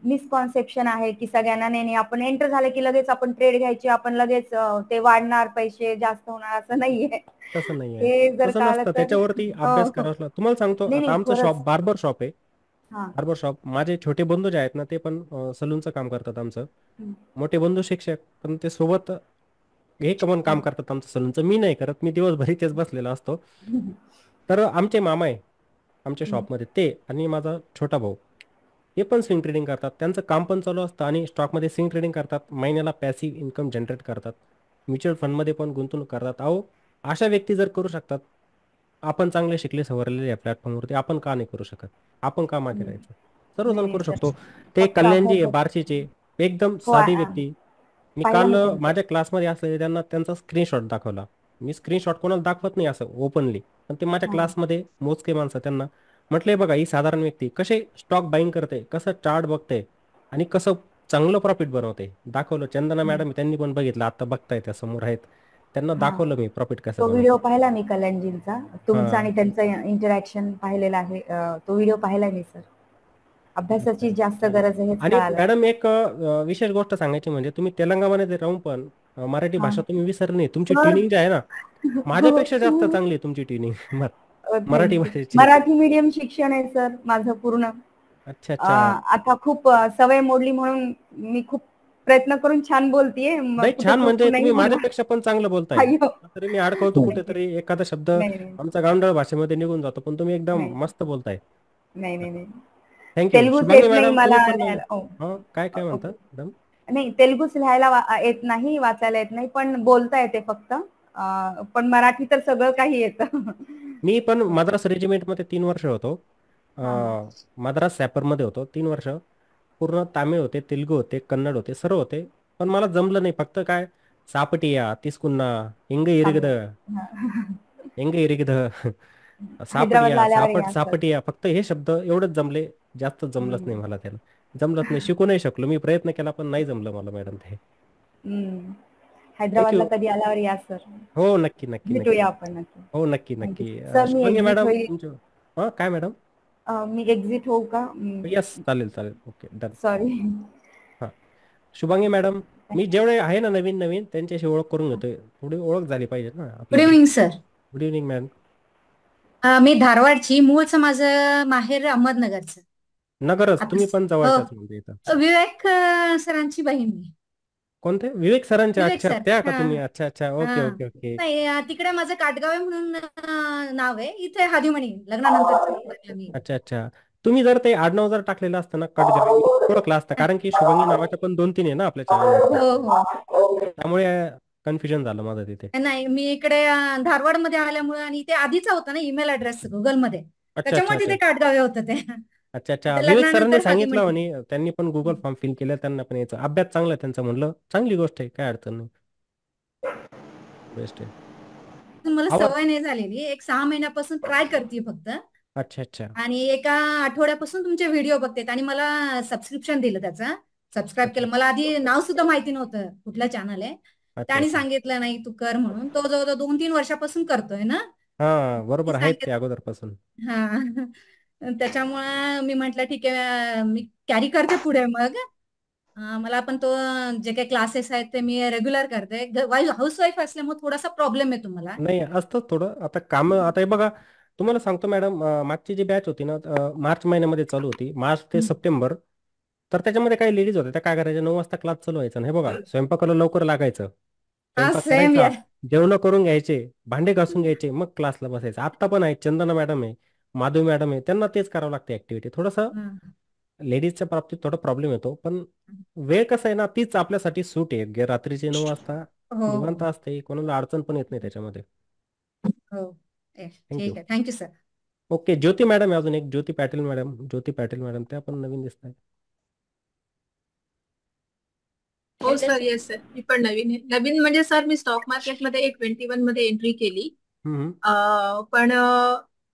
मिसकॉन्सेप्शन आहे की सगळ्यांना नाही आपण एंटर झाले की लगेच आपण ट्रेड घ्यायची, आपण लगेच ते वाढणार, पैसे जास्त होणार, असं नाहीये. तसं नाहीये, तसं नसतं. त्याच्यावरती अभ्यास करावा. तुम्हाला सांगतो, आता आमचं शॉप बार्बर शॉप आहे. बार्बर शॉप, माझे छोटे बंधू जे आहेत ना ते पण सलूनचं काम करतात आमचं. मोठे बंधू शिक्षक, पण ते सोबत हे पण काम करतात आमचं सलूनचं. मी नाही करत, मी दिवसभर इथेच बसलेला असतो. तर आमचे मामा आहे आमच्या शॉपमध्ये, ते आणि माझा छोटा भाऊ हे पण स्विंग ट्रेडिंग करतात. त्यांचं काम पण चालू असतं आणि स्टॉकमध्ये स्विंग ट्रेडिंग करतात. महिन्याला पॅसिव्ह इन्कम जनरेट करतात. म्युच्युअल फंडमध्ये पण गुंतवणूक करतात. अशा व्यक्ती जर करू शकतात, आपण चांगले शिकले सवरलेले या प्लॅटफॉर्मवरती आपण का नाही करू शकत? आपण का मागे राहायचं? सर्वजण करू शकतो. ते कल्याणजी बार्शीचे एकदम साधी व्यक्ती, मी काल माझ्या क्लासमध्ये असलेले त्यांना त्यांचा स्क्रीनशॉट दाखवला. मी स्क्रीनशॉट कोणाला दाखवत नाही असं ओपनली, पण ते माझ्या क्लासमध्ये मोजके माणसं, त्यांना म्हटलंय बघा ही साधारण व्यक्ती कसे स्टॉक बाईंग करते, कसं चार्ट बघते आणि कसं चांगलं प्रॉफिट बनवते, दाखवलं. चंदना मॅडम त्यांनी पण बघितलं, आता बघताय त्या समोर आहेत, त्यांना दाखवलं मी प्रॉफिट कसं. तो व्हिडिओ पाहिला मी कल्याणजींचा, तुमचा आणि त्यांचं इंटरॅक्शन पाहिलेला आहे. तो व्हिडिओ पाहिला मी सर. अभ्यासाची जास्त गरज आहे. आणि मॅडम एक विशेष गोष्ट सांगायची म्हणजे तुम्ही तेलंगणामध्ये राहून पण मराठी भाषा तुम्ही विसरली नाही. तुमची ट्युनिंग जी आहे ना माझ्यापेक्षा जास्त चांगली आहे तुमची ट्युनिंग मराठी भाषेची. मराठी मीडियम शिक्षण आहे सर माझं पूर्ण. अच्छा अच्छा. आता खूप सवय मोडली म्हणून मी खूप प्रयत्न करून छान बोलतीये. छान म्हणजे तुम्ही माझ्यापेक्षा पण चांगलं बोलताय. तरी मी अडकवतो कुठेतरी एखादा शब्द आमचा गावंढळ भाषेमध्ये निघून जातो, पण तुम्ही एकदम मस्त बोलताय. नाही थँक्यू. काय म्हणतात मॅडम? नाही, तेलुगूच लिहायला येत नाही, वाचायला येत नाही, पण बोलता येते फक्त. पण मराठी तर सगळं काही येतं. मी पण मद्रास रेजिमेंट मध्ये 3 वर्ष होतो. मद्रास सॅपर मध्ये होतो 3 वर्ष. पूर्ण तामिळ होते, तेलुगू होते, कन्नड होते, सर्व होते. पण मला जमलं नाही. फक्त काय सापटिया, तिस्कुन्ना, इंग इरिगद, सापटिया, फक्त हे शब्द एवढंच जमले. जास्त जमलंच नाही मला. त्याला जमलंच नाही, शिकू नाही शकलो. मी प्रयत्न केला पण नाही जमलं मला मॅडम ते. हैदराबादला कधी आल्यावर या सर, हो नक्की नक्की नक्की भेटूया आपण नक्की. हो नक्की थँक्यू नक्की सर. मी शुभांगी एक्झिट मॅडम होईल, तुमचं काय मॅडम? मी एक्झिट होऊ का? यस चालेल चालेल ओके डन. सॉरी. हां शुभांगी मॅडम, मी जेवढे आहे ना नवीन नवीन त्यांच्याशी ओळख करून घेतोय, थोडी ओळख झाली पाहिजे ना गुड आपली. Evening sir. Good evening ma'am. मी धारवाडची, मूळचं माझं माहेर अहमदनगरचं. नगरच, आता तुम्ही पण हो जवळच्याच म्हणजे इथं. विवेक सरांची बहीण मी. कोणते? विवेक सरांचे? विवेक अच्छा सर. त्या का हा तुम्ही? अच्छा अच्छा ओके हा ओके ओके. नाही तिकडे माझं काटगावे म्हणून नाव आहे. इथे हादिमणी लग्नानंतर मी. अच्छा अच्छा. तुम्ही जर ते आडनाव जर टाकलेलं असतं ना कटगावी, मी ओळखलं असतं, कारण की शुभांगी नावाच्या पण 2-3 आहे ना आपल्या चॅनलवरती, हो हो त्यामुळे कन्फ्युजन झालं माझं तिथे. नाही, मी इकडे धारवाडमध्ये आल्यामुळे, आणि ते आधीच होतं ना ईमेल ऍड्रेस गुगलमध्ये, अच्छा अच्छा त्याच्यामुळे अच्छा तिथे काटगावे होतं ते. अच्छा अच्छा. ते विवेक सरांनी लग्नानंतर सांगितलं हादिमणी. म्हणे, त्यांनी पण गुगल फॉर्म फिल केलं, त्यांना पण यायचं. अभ्यास चांगला आहे त्यांचा, म्हणलं चांगली गोष्ट आहे, काय अडचण नाही, बेस्ट आहे. मला आवाज सवय नाही झालेली, एक 6 महिन्यापासून ट्राय करते फक्त, अच्छा अच्छा आणि एका आठवड्यापासून तुमचे व्हिडिओ बघते, आणि मला सबस्क्रिप्शन दिलं, त्याचं सबस्क्राईब अच्छा केलं. मला आधी नाव सुद्धा माहिती नव्हतं कुठलं चॅनल आहे, अच्छा त्यांनी अच्छा. सांगितलं नाही तू कर म्हणून. तो जवळजवळ 2-3 वर्षापासून करतोय ना, हा ते बरोबर, आहेत ते सांगितलं. अगोदरपासून. हा त्याच्यामुळे मी म्हटलं ठीक आहे, मी कॅरी करते पुढे मग. मला पण तो जे काही क्लासेस आहेत ते मी रेग्युलर करते. हाऊस वाईफ असल्यामुळे थोडासा प्रॉब्लेम येतो मला. नाही असतं थोडं, आता काम, आता हे बघा तुम्हाला सांगतो मॅडम, मागची जी बॅच होती ना, मार्च महिन्यामध्ये चालू होती, मार्च ते सप्टेंबर. तर त्याच्यामध्ये काही लेडीज होत्या, त्या काय करायच्या, 9 वाजता क्लास चालू व्हायचा, हे बघा स्वयंपाकाला लवकर लागायचं, हा स्वयंपाक सेम करायचा, या. जेवण करून घ्यायचे, भांडे घासून घ्यायचे, मग क्लासला बसायचं. आत्ता पण आहे, चंदना मॅडम आहे, माधवी मॅडम आहे, त्यांना तेच करावं लागते ऍक्टिव्हिटी. थोडंसं लेडीजच्या बाबतीत थोडा प्रॉब्लेम येतो, पण वेळ कसं आहे ना, तीच आपल्यासाठी सूट आहे. रात्रीचे 9 वाजता हो निवांत हो असते, कोणाला अडचण पण येत नाही त्याच्यामध्ये. हो थँक्यू. ठीक आहे, थँक्यू सर. ओके, ज्योती मॅडम आहे अजून एक, ज्योती पाटील मॅडम, ज्योती पाटील मॅडम, त्या पण नवीन दिसत आहेत. हो सर, येस सर, मी पण नवीन आहे. नवीन म्हणजे सर मी स्टॉक मार्केटमध्ये 21 मध्ये एंट्री केली. हम्म. पण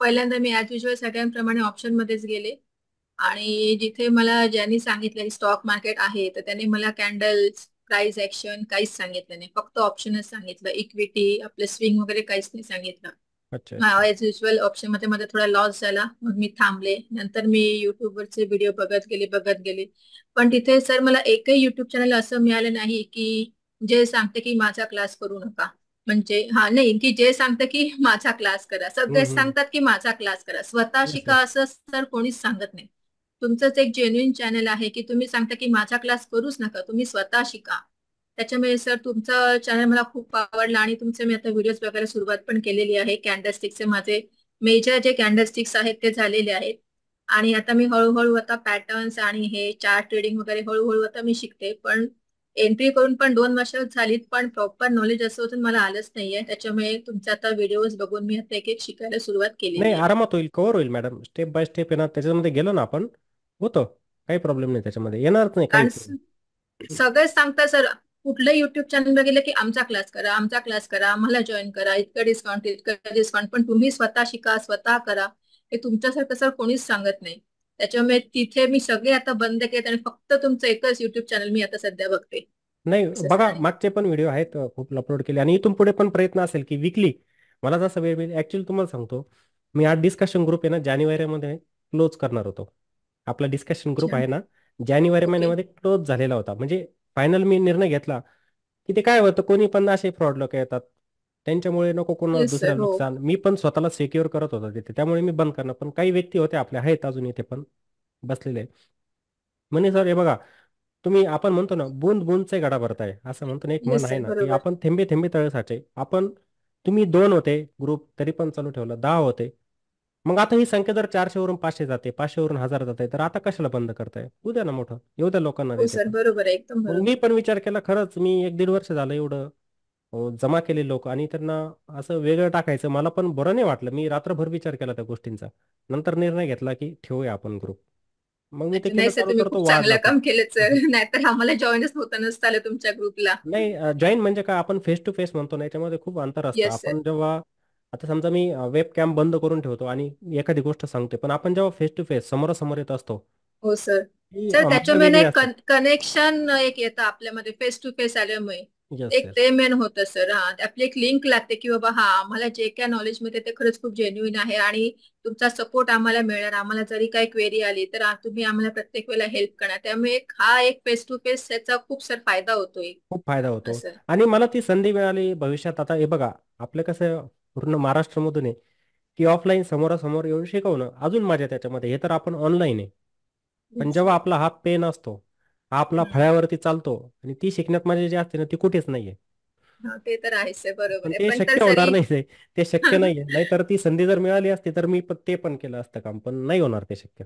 पहिल्यांदा मी ऍज युजल सगळ्यांप्रमाणे ऑप्शन मध्येच गेले, आणि जिथे मला ज्यांनी सांगितलं स्टॉक मार्केट आहे, तर त्यांनी मला कॅन्डल्स, प्राइस ऍक्शन काहीच सांगितलं नाही, फक्त ऑप्शनच सांगितलं. इक्विटी, आपलं स्विंग वगैरे काहीच नाही सांगितलं. अच्छा अच्छा ऍज युजल ऑप्शन मध्ये माझा थोडा लॉस झाला, मग मी थांबले. नंतर मी युट्यूबवरचे व्हिडिओ बघत गेले. पण तिथे सर मला एकही युट्यूब चॅनल असं मिळालं नाही की जे सांगते की माझा क्लास करू नका. म्हणजे नाही की जे सांगतं की माझा क्लास करा, सगळेच हम्म. सांगतात की माझा क्लास करा, स्वतः येस शिका येस. असं सर कोणीच सांगत नाही. तुमचंच एक जेन्युइन चॅनल आहे की तुम्ही सांगता की माझा क्लास करूच नका, तुम्ही स्वतः शिका. त्याच्यामुळे सर तुमचं चॅनल मला खूप आवडलं, आणि तुमचे मी आता व्हिडिओज बघायला सुरुवात पण केलेली आहे. कॅन्डलस्टिक्सचे माझे मेजर जे कॅन्डलस्टिक्स आहेत ते झालेले आहेत, आणि आता मी हळूहळू आता पॅटर्न्स आणि हे चार्ट ट्रेडिंग वगैरे हळूहळू आता मी शिकते. पण एंट्री करून पण 2 वर्ष झालीत, पण प्रॉपर नॉलेज असं होतं मला आलंच नाहीये. त्याच्यामुळे तुमचे आता व्हिडिओज बघून मी आता एक एक शिकायला सुरुवात नाही केलेली आहे. आरामात होईल, कव्हर होईल मॅडम, स्टेप बाय स्टेप आहे ना, त्याच्यामध्ये गेलो ना आपण, होतं, काही प्रॉब्लेम नाही त्याच्यामध्ये, येणारच नाही कारण काहीच नाही. सगळेच सांगतात सर, कुठलं युट्यूब चॅनल बघितलं की आमचा क्लास करा, आमचा क्लास करा, आम्हाला जॉईन करा, इतकं डिस्काउंट, पण तुम्ही स्वतः शिका, स्वतः करा, हे तुमच्यासारखं सर कोणीच सांगत नाही. त्याच्यामुळे तिथे मी सगळे आता बंद केले, आणि फक्त तुमचं एकच युट्यूब चॅनल मी आता सध्या बघते. नाही असं बघा, आहे. मागचे पण व्हिडिओ आहेत, खूप अपलोड केले, आणि इथून पुढे पण प्रयत्न असेल की विकली मला जसा वेळ मिळेल. ऍक्च्युअली तुम्हाला सांगतो, मी आज डिस्कशन ग्रुप आहे ना, जानेवारीमध्ये क्लोज करणार होतो. आपला डिस्कशन ग्रुप अच्छा, आहे ना, जानेवारी ओके. महिन्यामध्ये क्लोज झालेला होता. म्हणजे फायनल मी निर्णय घेतला की ते काय होतं, कोणी पण असे फ्रॉड लोक येतात, त्यांच्यामुळे नको कोणाला येस दुसऱ्याला सर, हो. नुकसान. मी पण स्वतःला सिक्युअर करत होतो तिथे, त्यामुळे मी बंद करणार. पण काही व्यक्ती होते आपल्या, आहेत अजून इथे पण बसलेले, म्हणे सर हे बघा, तुम्ही, आपण म्हणतो ना, बूंद बूंदचे गडा भरताय, असं म्हणतो ना, एक म्हण येस आहे सर, ना, की बरोबर. आपण थेंबे थेंबे तळे साचे. आपण, तुम्ही 2 होते ग्रुप तरी पण चालू ठेवला, 10 होते, मग आता ही संख्या जर 400 वरून 500 जाते, 500 वरून 1000 जाते, तर आता कशाला बंद करताय? उद्या ना मोठं, येऊ द्या लोकांना हो तिथे सर, पण. बरोबर आहे, एकदम मग बरोबर. मी पण विचार केला, खरंच मी 1-1.5 वर्ष झालं एवढं जमा केले लोक, आणि त्यांना असं वेगळं टाकायचं मला पण बरं नाही वाटलं. मी रात्रभर विचार केला त्या गोष्टींचा, नंतर निर्णय घेतला की ठेवूया आपण ग्रुप. मग मी ते नाही केलं सर, चालू, तुम्ही तर खूप तो चांगलं वाढला खूप. काम केलं सर, नाहीतर आम्हाला जॉईनच होता नसतं आलं तुमच्या ग्रुपला. नाही जॉईन म्हणजे काय, आपण फेस टू फेस म्हणतो ना, याच्यामध्ये खूप अंतर असतं. Yes sir. आपण जेव्हा, आता समजा मी वेब कॅम बंद करून ठेवतो आणि एखादी गोष्ट सांगते, पण आपण जेव्हा फेस टू फेस समोरासमोर येत असतो, हो सर. ती सर मजा त्याच्यामुळे वेगळी एक असते. कनेक्शन एक येतं आपल्यामध्ये फेस टू फेस आल्यामुळे. येस एक येस ते मेन होतं सर. हा, आपली एक लिंक लागते की बाबा हा आम्हाला जे काय नॉलेज मिळते ते खरंच खूप जेन्युइन आहे आणि तुमचा सपोर्ट आम्हाला मिळणार. आम्हाला जरी काही क्वेरी आली तर तुम्ही आम्हाला प्रत्येक वेळेला हेल्प करणार. त्यामुळे हा एक फेस टू फेस याचा खूप सर फायदा होतोय खूप फायदा होतो असं. आणि मला ती संधी मिळाली भविष्यात. आता हे बघा, आपलं कसं पूर्ण महाराष्ट्रामधून आहे की ऑफलाईन समोरासमोर येऊन शिकवणं अजून मजा त्याच्यामध्ये. हे तर आपण ऑनलाईन आहे, पण जेव्हा आपला हात पेन असतो, हा आपला फळ्यावरती चालतो आणि ती शिकण्यात मजा जी असते ना ती कुठेच नाहीये. हा, ते तर आहेच सर, बरोबर पण आहे. ते पण तर शक्य होणार जरी नाही ते शक्य नाहीये. नाहीतर ती संधी जर मिळाली असती तर मी पण ते पण केलं असतं काम, पण नाही होणार ते शक्य.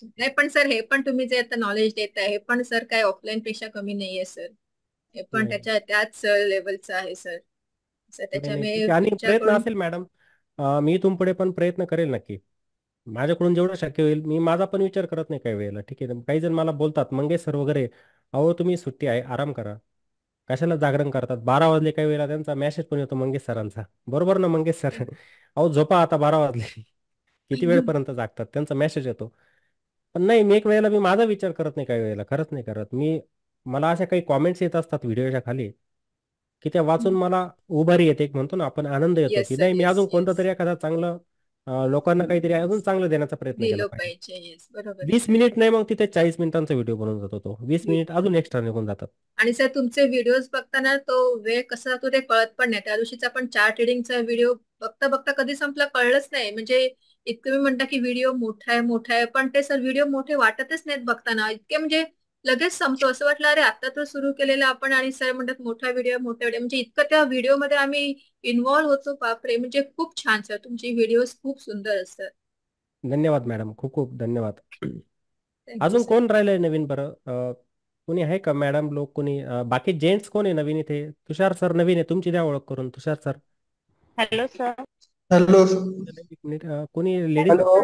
नाही, पण सर हे पण तुम्ही जे आता नॉलेज देताय हे पण सर काय ऑफलाईन पेक्षा कमी नाहीये सर. हे पण नाही त्याच लेवलचं आहे सर. नाही नाही, त्याच्यामुळे ठीक आहे आणि प्रयत्न तुमच्याकडून असेल मॅडम. मी इथून पुढे पण प्रयत्न करेल नक्की. माझ्याकडून जेवढं शक्य होईल. मी माझा पण विचार करत नाही काही वेळेला. ठीक आहे, काही जण मला बोलतात मंगेश सर वगैरे, अहो तुम्ही सुट्टी आहे, आराम करा, कशाला जागरण करतात. 12 वाजले काही वेळेला त्यांचा मेसेज पण येतो मंगेश सरांचा. बरोबर ना मंगेश सर? अहो झोपा आता, 12 वाजले. किती वेळपर्यंत जागतात, त्यांचा मेसेज येतो. पण नाही, मी एक वेळेला माझा विचार करत नाही काही वेळेला, खरंच नाही करत मी. मला अशा काही कॉमेंट्स येत असतात व्हिडिओच्या खाली की त्या वाचून मला उभारी येते, एक म्हणतो ना आपण, आनंद येतो येस की सर, नाही, मी येस अजून कोणतं येस तरी एखादा चांगलं लोकांना काहीतरी अजून चांगलं देण्याचा प्रयत्न केला दिलं पाहिजे. पाहिजे. येस, बरोबर आहे 20 सर. मिनिट नाही, मग तिथे 40 मिनिटांचा व्हिडिओ बनवून जातो तो. 20 मिनिट अजून एक्स्ट्रा निघून जातात. आणि सर तुमचे व्हिडिओज बघताना तो वेळ कसा जातो ते कळत पण नाही. त्या दिवशीचा पण चार्ट रिडिंगचा व्हिडिओ बघता बघता कधी संपला कळलंच नाही. म्हणजे इतकं मी म्हणता की व्हिडिओ मोठा आहे पण ते सर व्हिडिओ मोठे वाटतच नाहीत बघताना. इतके म्हणजे लगेच संपतो. असं वाटलं अरे आता तर सुरू केलेलं आपण आणि सर म्हणतात मोठा व्हिडिओ म्हणजे इतकं त्या व्हिडिओमध्ये आम्ही इन्व्हॉल्व्ह होतो. बापरे, म्हणजे खूप छान सर, तुमची व्हिडिओज खूप सुंदर असतात. धन्यवाद मॅडम, खूप खूप धन्यवाद. थँक्यू अजून सर. कोण राहिलंय नवीन बरं? कोणी आहे का मॅडम लोक, कोणी बाकी जेंट्स कोण आहे नवीन इथे? तुषार सर नवीन आहे, तुमची द्या ओळख करून. तुषार सर. Hello sir. हॅलो. एक मिनिट, कोणी लेडीज? हॅलो.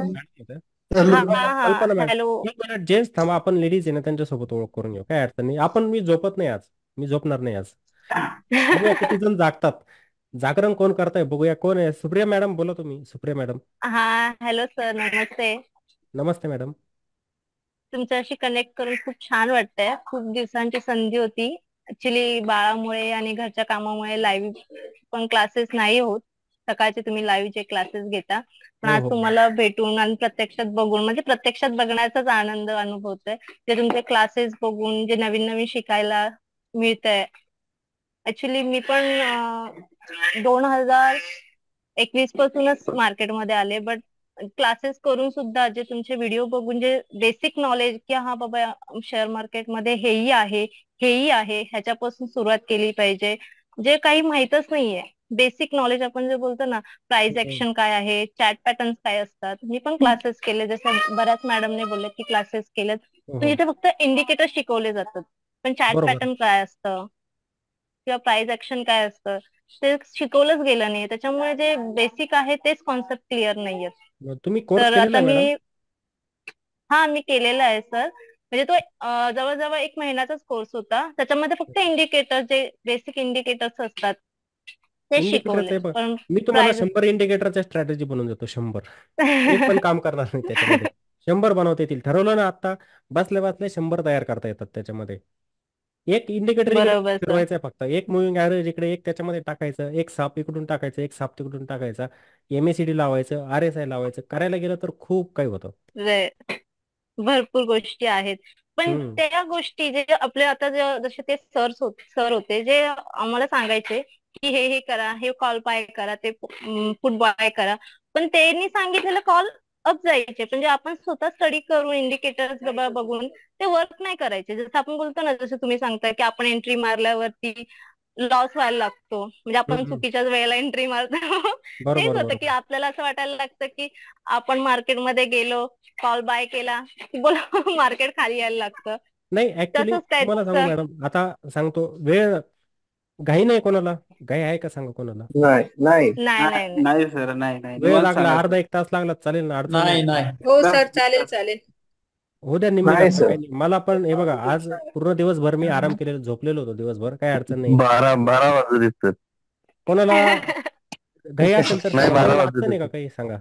हा हॅलो. हा कल्पना मॅडम, हॅलो. एक मिनिट जेंट्स थांबा, आपण लेडीज आहे ना त्यांच्यासोबत ओळख करून घेऊ, काय अडचण नाही. आपण, मी झोपत नाही आज, मी झोपणार नाही आज. बघूया किती जण जागतात. जागरण कोण करताय बघूया. कोण आहे? सुप्रिया मॅडम, बोला तुम्ही. सुप्रिया मॅडम. हा हॅलो सर, नमस्ते. नमस्ते मॅडम. तुमच्याशी कनेक्ट करून खूप छान वाटतंय. खूप दिवसांची संधी होती. ऍक्च्युली बाळामुळे आणि घरच्या कामामुळे लाईव्ह पण क्लासेस नाही होत. सकाळचे तुम्ही लाईव्ह जे क्लासेस घेता, पण हो आज हो तुम्हाला भेटून आणि प्रत्यक्षात बघून, म्हणजे प्रत्यक्षात बघण्याचाच आनंद अनुभवतोय. ते तुमचे क्लासेस बघून जे नवीन नवीन शिकायला मिळतंय. ऍक्च्युली मी पण 2021 पासूनच मार्केटमध्ये आले, बट क्लासेस करून सुद्धा जे तुमचे व्हिडिओ बघून जे बेसिक नॉलेज की हा बाबा शेअर मार्केटमध्ये हेही आहे ह्याच्यापासून सुरुवात केली पाहिजे. जे काही माहीतच नाहीये, बेसिक नॉलेज आपण जे बोलतो ना, प्राइस ऍक्शन काय आहे, चॅट पॅटर्न्स काय असतात. मी पण क्लासेस केले, जसं बऱ्याच मॅडमने बोलले की क्लासेस केलेत. पण इथे फक्त इंडिकेटर शिकवले जातात, पण चॅट बरोबर. पॅटर्न काय असतं किंवा प्राइस ऍक्शन काय असतं ते शिकवलंच गेलं नाही. त्याच्यामुळे जे बेसिक आहे तेच कॉन्सेप्ट क्लिअर नाहीयेत. तुम्ही कोर्स तर केलेला आता आहे मॅडम? मी केलेला आहे सर. म्हणजे तो जवळजवळ 1 महिन्याचाच कोर्स होता. त्याच्यामध्ये फक्त इंडिकेटर, जे बेसिक इंडिकेटर्स असतात ते शिकवले. इंडिकेटरचे पण पण मी तुम्हाला प्राइस 100 इंडिकेटरच्या स्ट्रॅटेजी बनवून देतो. 100 एक पण काम करणार नाही त्याच्यामध्ये. 100 बनवता येतील. ठरवलं ना आता, बसल्या बसल्या 100 तयार करता येतात त्याच्यामध्ये. एक इंडिकेटर इकडे बरोबर सर. फिरवायचं आहे फक्त, एक मुव्हिंग ॲव्हरेज इकडे, एक त्याच्यामध्ये टाकायचं, एक साप इकडून टाकायचं, एक साप तिकडून टाकायचा, MACD लावायचं, RSI लावायचं. करायला गेलं तर खूप काही होतं. भरपूर गोष्टी आहेत. पण हम्म. त्या गोष्टी जे आपले आता जसे ते सर होते जे आम्हाला सांगायचे की हे करा, हे कॉल बाय करा, ते फुट बाय करा, पण त्यांनी सांगितलेलं कॉल अप जायचे. म्हणजे आपण स्वतः स्टडी करून इंडिकेटर्स बघून ते वर्क नाही करायचे. जसं आपण बोलतो ना, जसं तुम्ही सांगताय की आपण एंट्री मारल्यावरती लॉस व्हायला लागतो, म्हणजे आपण चुकीच्याच वेळेला एंट्री मारतो. तेच बरोबर होतं की बरोबर. आपल्याला असं वाटायला लागतं की आपण मार्केटमध्ये गेलो, कॉल बाय केला की बोला मार्केट खाली यायला लागतं. नाही ऍक्च्युली तसंच तुम्हाला सांगू त्याचं मॅडम, आता सांगतो, वेळ घाई नाही कोणाला. घाई आहे का सांगा कोणाला? नाही नाही नाही नाही नाही. नाही सर, नाही नाही, वेळ निवांत लागला, सांगा अर्धा सर. 1 तास लागला चालेल ना, अडचण नाही नाही. नाही हो सर, चालेल चालेल. हो द्या निम्मी नाही गप्पा, सर. काही नाही. मला पण हे बघा, आज पूर्ण दिवसभर मी आराम केलेला, झोपलेलो होतो दिवसभर, काही अडचण नाही. 12 वाजू दिसतात. कोणाला घाई असेल तर नाही, सांगा, 12 कोणाला वाजू अडचण आहे का देतात. काही सांगा.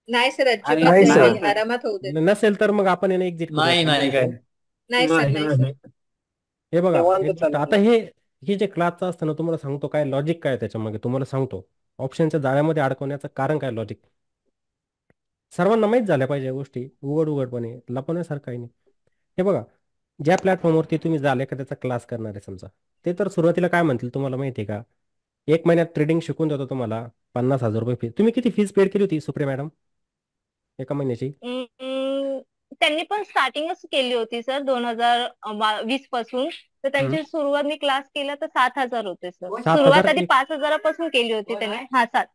नाही सर, आणि अजिबात नाही नाही. सर. आरामात होऊ देत. नसेल तर मग आपण एक्झिट करूया, नाही काही नाही विषय काय नाही. नाही सर, नाही सर. हे बघा, निवांत एक गोष्ट चालू आता, हे हे जे क्लासचं असतं ना, तुम्हाला सांगतो काय लॉजिक काय त्याच्यामागे तुम्हाला सांगतो. ऑप्शनच्या जाळ्यामध्ये अडकवण्याचं कारण काय लॉजिक, सर्वांना माहीत झाल्या पाहिजे या गोष्टी उघडपणे, लपवण्यासारखं काही नाही. हे बघा, ज्या प्लॅटफॉर्मवरती तुम्ही जाल एखाद्याचा क्लास करणार आहे समजा, ते तर सुरुवातीला काय म्हणतील तुम्हाला माहिती आहे का, 1 महिन्यात ट्रेडिंग शिकून देतो तुम्हाला, 50,000 रुपये फी. तुम्ही किती फीस पेड केली होती सुप्रिया मॅडम एका महिन्याची? त्यांनी पण स्टार्टिंगच केली होती सर 2020 पासून. तर त्यांची सुरुवात मी क्लास केला तर 7,000 होते सर. 7,000 सुरुवात आधी 5,000 पासून केली होती त्यांनी. हा 7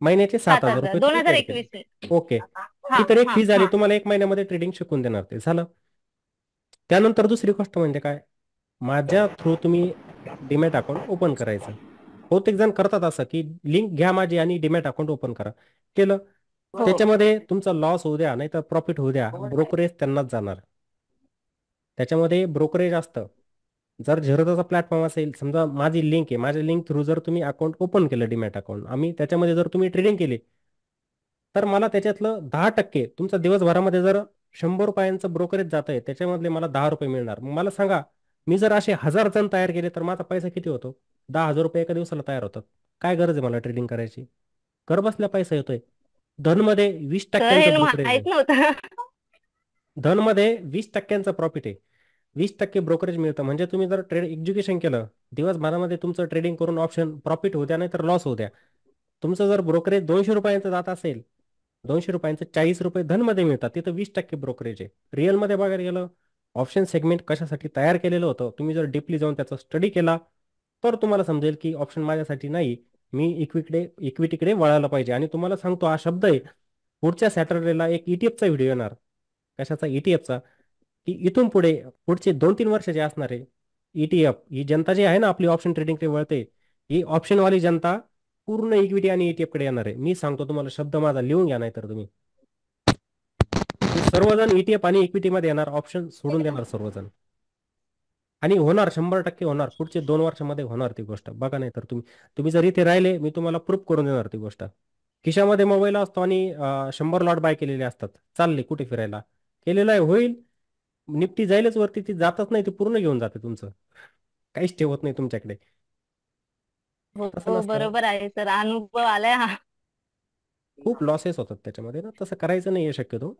महिन्याचे 7,000 7,000 रुपये तुम्ही paid 2021 केले. ने. ओके, हा ही तर एक हा फी झाली, हा तुम्हाला 1 महिन्यामध्ये ट्रेडिंग शिकून देणार ते झालं. त्यानंतर दुसरी गोष्ट म्हणजे काय, माझ्या थ्रू तुम्ही डीमॅट अकाउंट ओपन करायचं. बहुतेक जण करतात असं की लिंक घ्या माझी आणि डीमॅट अकाउंट ओपन करा. केलं, हो त्याच्यामध्ये तुमचा लॉस होऊ द्या नाही तर प्रॉफिट होऊ द्या, ब्रोकरेज त्यांनाच जाणार. त्याच्यामध्ये ब्रोकरेज असतं. जर झेरोदाचा प्लॅटफॉर्म असेल, समजा माझी लिंक आहे, माझ्या लिंक थ्रू जर तुम्ही अकाउंट ओपन केलं डीमॅट अकाउंट, आम्ही त्याच्यामध्ये जर तुम्ही ट्रेडिंग केली, तर मला त्याच्यातलं 10% तुमचा दिवसभरामध्ये जर 100 रुपयांचं ब्रोकरेज जात आहे, त्याच्यामधले मला 10 रुपये मिळणार. मग मला सांगा, मी जर असे 1000 जण तयार केले तर माझा पैसा किती होतो? 10,000 रुपये एका दिवसाला तयार होतात. काय गरज आहे मला ट्रेडिंग करायची? घर बसल्या पैसा येतोय. धनमध्ये 20% सर ब्रोकरेज आहे. माहित नव्हतं. धनमध्ये 20% प्रॉफिट आहे. 20% ब्रोकरेज मिळतं. म्हणजे तुम्ही जर ट्रेड एज्युकेशन केलं, दिवसभरामध्ये तुमचं ट्रेडिंग करून ऑप्शन प्रॉफिट होऊ द्या नाही तर लॉस होऊ द्या, तुमचं जर ब्रोकरेज 200 रुपयांचं जात असेल, 200 रुपयांचं 40 रुपये धनमध्ये मिळतात. तिथं 20% ब्रोकरेज आहे. रिअलमध्ये बघायला गेलं, ऑप्शन सेगमेंट कशासाठी तयार केलेलं होतं, तुम्ही जर डीपली जाऊन त्याचा स्टडी केला तर तुम्हाला समजेल की ऑप्शन माझ्यासाठी नाही, मी इक्विटीकडे वळायला पाहिजे. आणि तुम्हाला सांगतो हा शब्द आहे, पुढच्या सॅटर्डेला एक ईटीएफचा व्हिडिओ येणार. कशाचा? ईटीएफचा. की इथून पुढे पुढचे 2-3 वर्ष जे असणार आहे, ईटीएफ ही जनता जी आहे ना आपली ऑप्शन ट्रेडिंगकडे वळते, ही ऑप्शनवाली जनता पूर्ण इक्विटी आणि ईटीएफ कडे येणार आहे. मी सांगतो तुम्हाला, शब्द माझा लिहून घ्या नाही तर तुम्ही सर्वजण ईटीएफ आणि इक्विटी मध्ये येणार, ऑप्शन सोडून देणार सर्वजण. आणि होणार, 100% होणार. पुढचे 2 वर्षामध्ये होणार ती गोष्ट. बघा नाही तर तुम्ही जर इथे राहिले, मी तुम्हाला प्रूफ करून देणार ती गोष्ट. खिशामध्ये मोबाईल असतो आणि 100 लॉट बाय केलेले असतात, चालले कुठे फिरायला, केलेलं आहे, होईल निफ्टी जाईलच वरती, ती जातच नाही, ती पूर्ण घेऊन जाते तुमचं, काहीच ठेवत नाही तुमच्याकडे. हो तसं हो, नसतं. बरोबर आहे सर. अनुभव आलाय हा. खूप लॉसेस होतात त्याच्यामध्ये ना, तसं करायचं नाही शक्यतो.